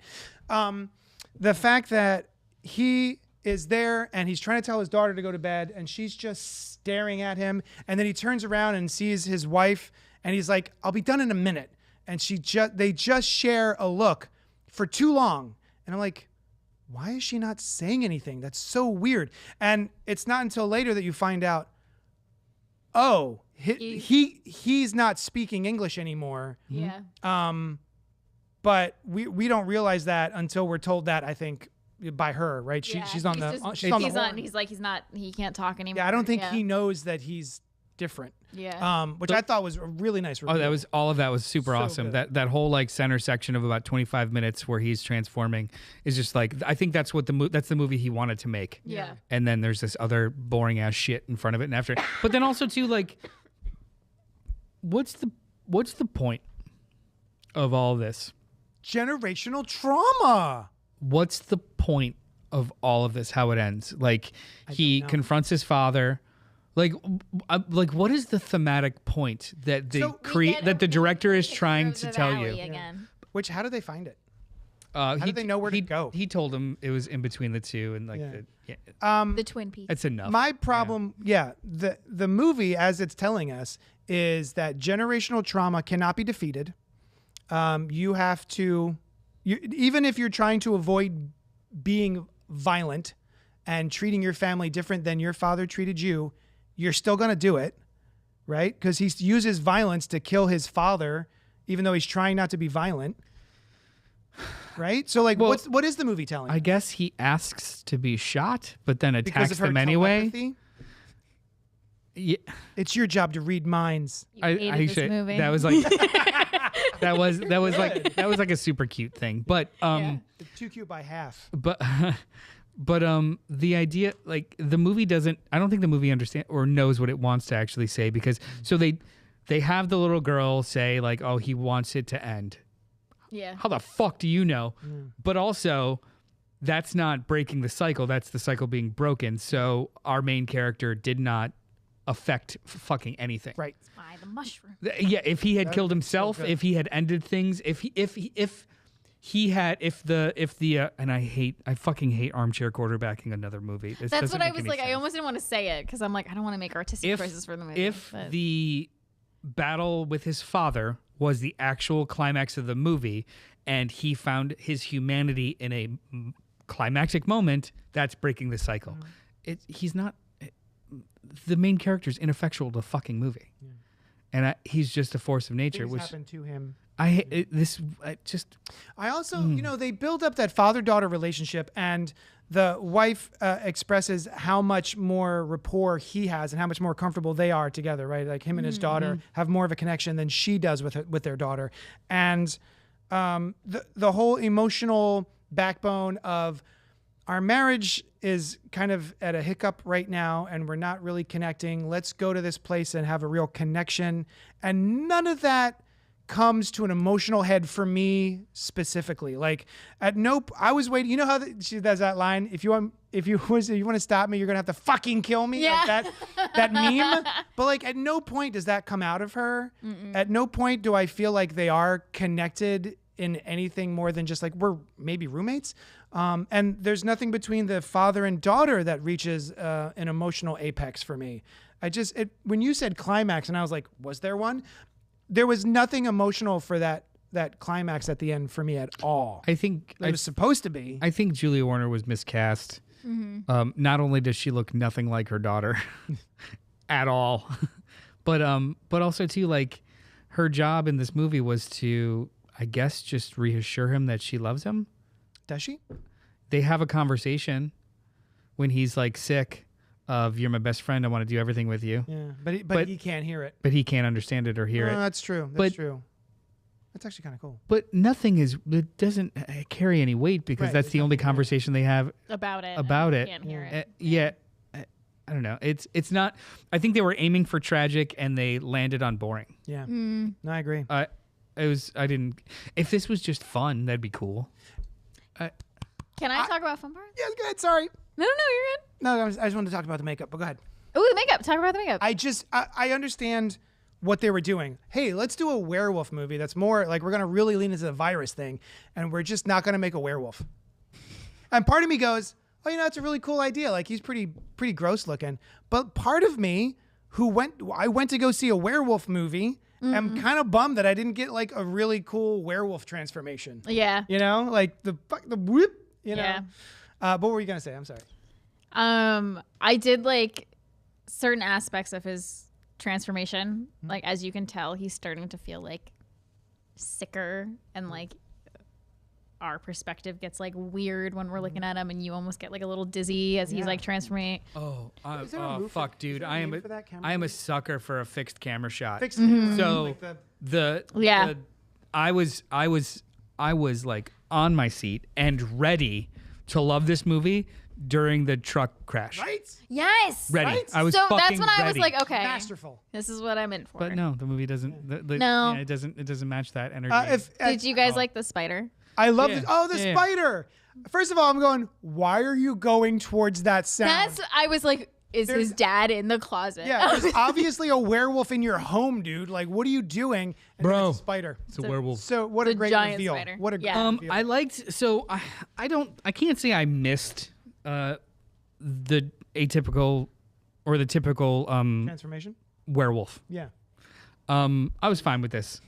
The fact that he is there and he's trying to tell his daughter to go to bed and she's just staring at him, and then he turns around and sees his wife and he's like, I'll be done in a minute, and they just share a look for too long, and I'm like, why is she not saying anything? That's so weird. And it's not until later that you find out, oh, he's not speaking English anymore. Yeah. But we don't realize that until we're told that, I think, by her, right? Yeah. she's on He's the just- she's on the he's horn. He's like he can't talk anymore. Yeah, I don't think he knows that he's different. Yeah. Which I thought was a really nice reveal. Oh, all of that was super So awesome. good. That whole like center section of about 25 minutes where he's transforming is just like, I think that's what that's the movie he wanted to make. Yeah. And then there's this other boring ass shit in front of it and after it. But then also too, like, what's the point of all this? generational trauma. What's the point of all of this? How it ends? Like he know. confronts his father. Like what is the thematic point that the director is trying to tell you? Again. Which, how do they find it? How did they know where to go? He told him it was in between the two, and like, Yeah. The Twin Peaks. it's enough. My problem, the movie, as it's telling us, is that generational trauma cannot be defeated. You have to, even if you're trying to avoid being violent and treating your family different than your father treated you, you're still going to do it, right? Because he uses violence to kill his father, even though he's trying not to be violent. Right? So, like, Well, what is the movie telling? I guess he asks to be shot, but then because attacks of her them anyway. telepathy? Yeah, It's your job to read minds. You hated this movie. That was like that was like a super cute thing, but It's too cute by half. but the idea, like, the movie doesn't, I don't think the movie understands or knows what it wants to actually say, because so they have the little girl say like, oh, he wants it to end. Yeah. How the fuck do you know? But also, that's not breaking the cycle. That's the cycle being broken. So our main character did not affect fucking anything. Right. By the mushroom. Yeah, if he had killed himself, good. if he had ended things, if the and I fucking hate armchair quarterbacking another movie. This That's doesn't what I make was any like. I sense. almost didn't want to say it because I'm like, I don't want to make artistic choices for the movie. If but- the battle with his father was the actual climax of the movie, and he found his humanity in a climactic moment, that's breaking the cycle. He's not. The main character is ineffectual to the fucking movie, and he's just a force of nature. Things Which happened to him. I also, they build up that father-daughter relationship, and the wife expresses how much more rapport he has and how much more comfortable they are together, right? Like him and his daughter have more of a connection than she does with their daughter. And the whole emotional backbone of our marriage is kind of at a hiccup right now and we're not really connecting. Let's go to this place and have a real connection. And none of that comes to an emotional head for me specifically. Like I was waiting. You know how she does that line? If you want to stop me, you're gonna have to fucking kill me. Yeah. Like that meme. But like at no point does that come out of her. At no point do I feel like they are connected in anything more than just like we're maybe roommates. And there's nothing between the father and daughter that reaches an emotional apex for me. When you said climax and I was like, was there one? There was nothing emotional for that climax at the end for me at all. I think it was supposed to be. I think Julia Warner was miscast. Not only does she look nothing like her daughter at all, but also too, like, her job in this movie was to, I guess, just reassure him that she loves him. Does she? They have a conversation when he's like sick of, you're my best friend, I want to do everything with you. Yeah, but he can't hear it. But he can't understand it or hear it. That's true. That's true. That's actually kind of cool. But it doesn't carry any weight because that's the only conversation they have about it. Can't hear it. Yeah. I don't know. It's not. I think they were aiming for tragic and they landed on boring. Yeah. No, I agree. I didn't. If this was just fun, that'd be cool. Can I talk about fun parts? Yeah, go ahead. Sorry. No, you're good. No, I just wanted to talk about the makeup, but go ahead. Oh, the makeup. Talk about the makeup. I understand what they were doing. Hey, let's do a werewolf movie that's more like we're going to really lean into the virus thing, and we're just not going to make a werewolf. And part of me goes, oh, it's a really cool idea. Like, he's pretty gross looking. But part of me I went to go see a werewolf movie. I'm kind of bummed that I didn't get like a really cool werewolf transformation. Yeah. Like the whoop, Yeah. What were you going to say? I'm sorry. I did like certain aspects of his transformation. Like, as you can tell, he's starting to feel like sicker, and like our perspective gets like weird when we're looking at him, and you almost get like a little dizzy as he's like transforming. Fuck, dude! I am a sucker for a fixed camera shot. Fixed camera. So I was like on my seat and ready to love this movie during the truck crash. Right? Yes. Ready. Right? I was So fucking that's when I was ready. like, okay, Masterful. this is what I'm in for. But no, the movie doesn't. No. it doesn't match that energy. Did you guys like the spider? I love Yeah. the Yeah. spider. First of all, I'm going, why are you going towards that sound? I was like, is There's- his dad in the closet? Yeah, there's obviously a werewolf in your home, dude. Like, what are you doing? And then Bro. it's a spider. It's a werewolf. So what a It's a great giant reveal. spider. What a great Yeah. reveal. I liked. So I can't say I missed the atypical or the typical Transformation? werewolf. Yeah. I was fine with this.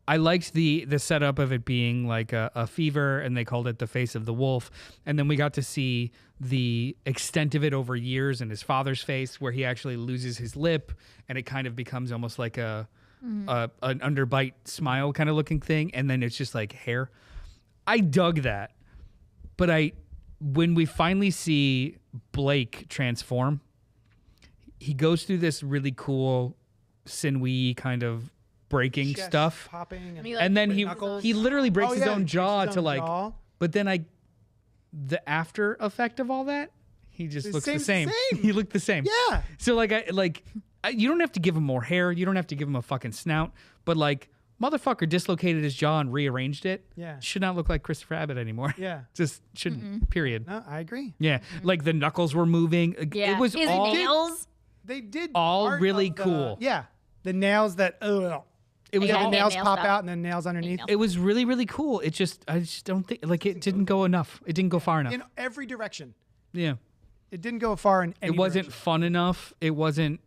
I liked the setup of it being like a fever, and they called it the face of the wolf. And then we got to see the extent of it over years in his father's face, where he actually loses his lip, and it kind of becomes almost like an underbite smile kind of looking thing, and then it's just like hair. I dug that, but when we finally see Blake transform, he goes through this really cool sinewy kind of breaking Chest stuff, popping. And he, like, and then knuckles. he literally breaks Oh, his yeah, own he jaw breaks his to own like. jaw. But then the after effect of all that, he just It looks the seems the same. same. He looked the same. Yeah. So you don't have to give him more hair. You don't have to give him a fucking snout. But like, motherfucker dislocated his jaw and rearranged it. Yeah. Should not look like Christopher Abbott anymore. Yeah. Just shouldn't. Period. No, I agree. Yeah. Like the knuckles were moving. Yeah. It was his all. nails. They did All part really of the- cool. Yeah. The nails that It was Yeah, the all. they nails nailed pop stuff. out and then nails underneath. It was really, really cool. I just don't think it didn't go enough. It didn't go far enough. In every direction. Yeah. It didn't go far in any It wasn't direction. fun enough. It wasn't.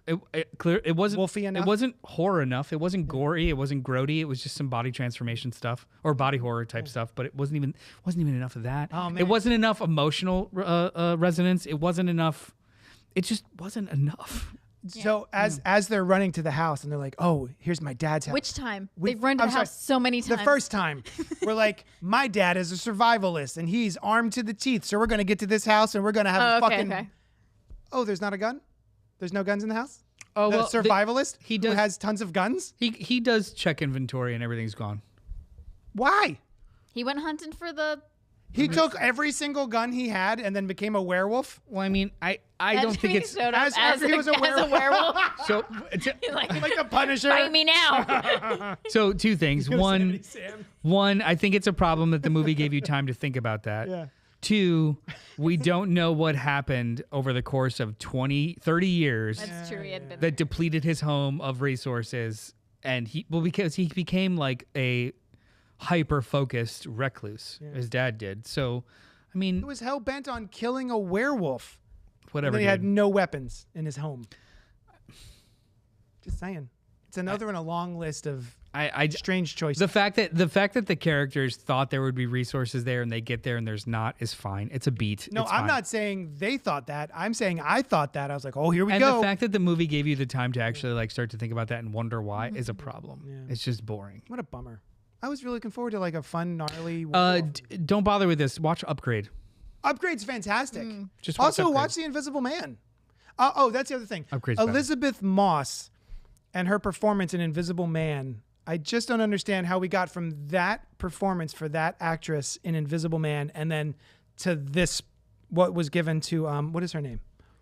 It wasn't Wolfy enough? It wasn't horror enough. It wasn't gory. It wasn't grody. It was just some body transformation stuff or body horror type stuff. But it wasn't even enough of that. Oh, man. It wasn't enough emotional resonance. It wasn't enough. It just wasn't enough. So as they're running to the house and they're like, oh, here's my dad's house. Which time? We- They've run to I'm the sorry. house so many times. The first time, we're like, my dad is a survivalist and he's armed to the teeth. So we're going to get to this house and we're going to have a Oh, okay, fucking. okay. Oh, there's not a gun? There's no guns in the house? Oh, The well, survivalist he who does- has tons of guns? He does check inventory and everything's gone. Why? He went hunting for the. He took every single gun he had and then became a werewolf? Well, I mean, I don't think it's showed up as as after he was a werewolf. so. like, Like the Punisher? fight me now. So two things. Yosemite Sam. One, I think it's a problem that the movie gave you time to think about that. Yeah. Two, we don't know what happened over the course of 20, 30 years That's true. He had been. that depleted his home of resources and because he became like a hyper focused recluse. His dad did. So, I mean, He was hell bent on killing a werewolf. whatever. And then he dude. had no weapons in his home. Just saying. It's another in a long list of I strange choices. the fact that the characters thought there would be resources there and they get there and there's not is fine. It's a beat. No, It's I'm fine. not saying they thought that. I'm saying I thought that. I was like, oh, here we And go. the fact that the movie gave you the time to actually like start to think about that and wonder why is a problem. Yeah. It's just boring. What a bummer. I was really looking forward to like a fun, gnarly. werewolf. Don't bother with this. Watch Upgrade. Upgrade's fantastic. Just watch Also, Upgrade. watch The Invisible Man. Oh, that's the other thing. Upgrade's better. Elizabeth Moss and her performance in Invisible Man. I just don't understand how we got from that performance for that actress in Invisible Man and then to this, what was given to, what is her name?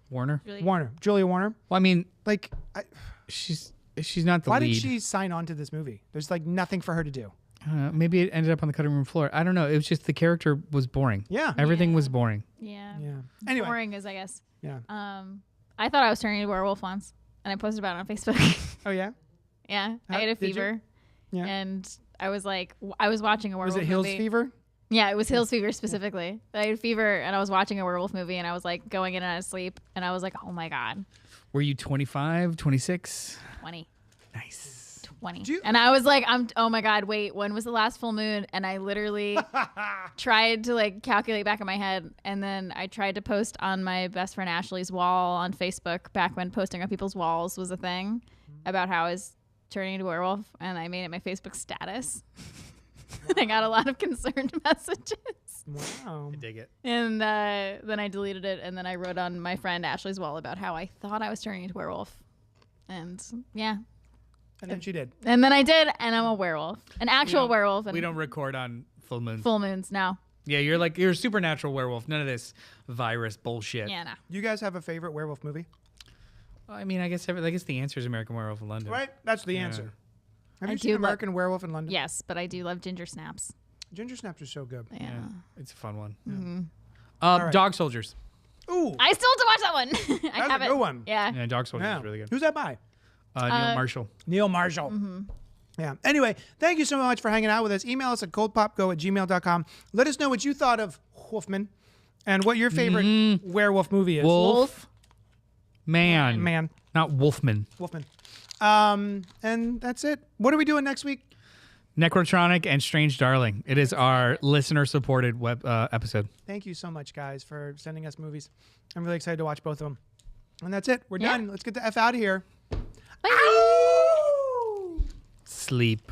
Warner. Julia Warner. Well, I mean, Like, she's not the why lead. did she sign on to this movie? There's like nothing for her to do. Maybe it ended up on the cutting room floor. I don't know. It was just the character was boring. Yeah. Everything was boring. Yeah. Yeah. Anyway. Boring is, I guess. Yeah. I thought I was turning into a werewolf once, and I posted about it on Facebook. Oh, yeah? Yeah, I How- had a did you? fever. Yeah. And I was like, I was watching a werewolf Was it Hills movie. Fever? Yeah, it was Hills Fever specifically. I had fever, and I was watching a werewolf movie, and I was like going in and out of sleep, and I was like, oh my God, Were you 25, 26? 20. Nice. 20. Do you- And I was like, oh my God, wait, when was the last full moon? And I literally tried to like calculate back in my head. And then I tried to post on my best friend Ashley's wall on Facebook back when posting on people's walls was a thing about how I was turning into a werewolf. And I made it my Facebook status. And I got a lot of concerned messages. Wow. I dig it. And then I deleted it. And then I wrote on my friend Ashley's wall about how I thought I was turning into a werewolf. And yeah. And then she did. And then I did, and I'm a werewolf, an actual werewolf. And We don't record on full moons. full moons now. Yeah, you're a supernatural werewolf. None of this virus bullshit. Yeah, no. You guys have a favorite werewolf movie? I mean, I guess the answer is American Werewolf in London. Right? That's the answer. Have I you do seen love- American Werewolf in London? Yes, but I do love ginger snaps. Ginger Snaps are so good. Yeah. Yeah, it's a fun one. right. Dog Soldiers. Ooh. I still have to watch that one. I That's a haven't. good one. Yeah. Yeah, Dog Soldiers Yeah. is really good. Who's that by? Neil Marshall. Neil Marshall. Yeah. Anyway, thank you so much for hanging out with us. Email us at cultpopgo@gmail.com. Let us know what you thought of Wolfman and what your favorite werewolf movie is. Wolf. Man. Man. Not Wolfman. Wolfman. And that's it. What are we doing next week? Necrotronic and Strange Darling. It is our listener-supported web episode. Thank you so much, guys, for sending us movies. I'm really excited to watch both of them. And that's it. We're Yeah. done. Let's get the F out of here. Bye. Sleep.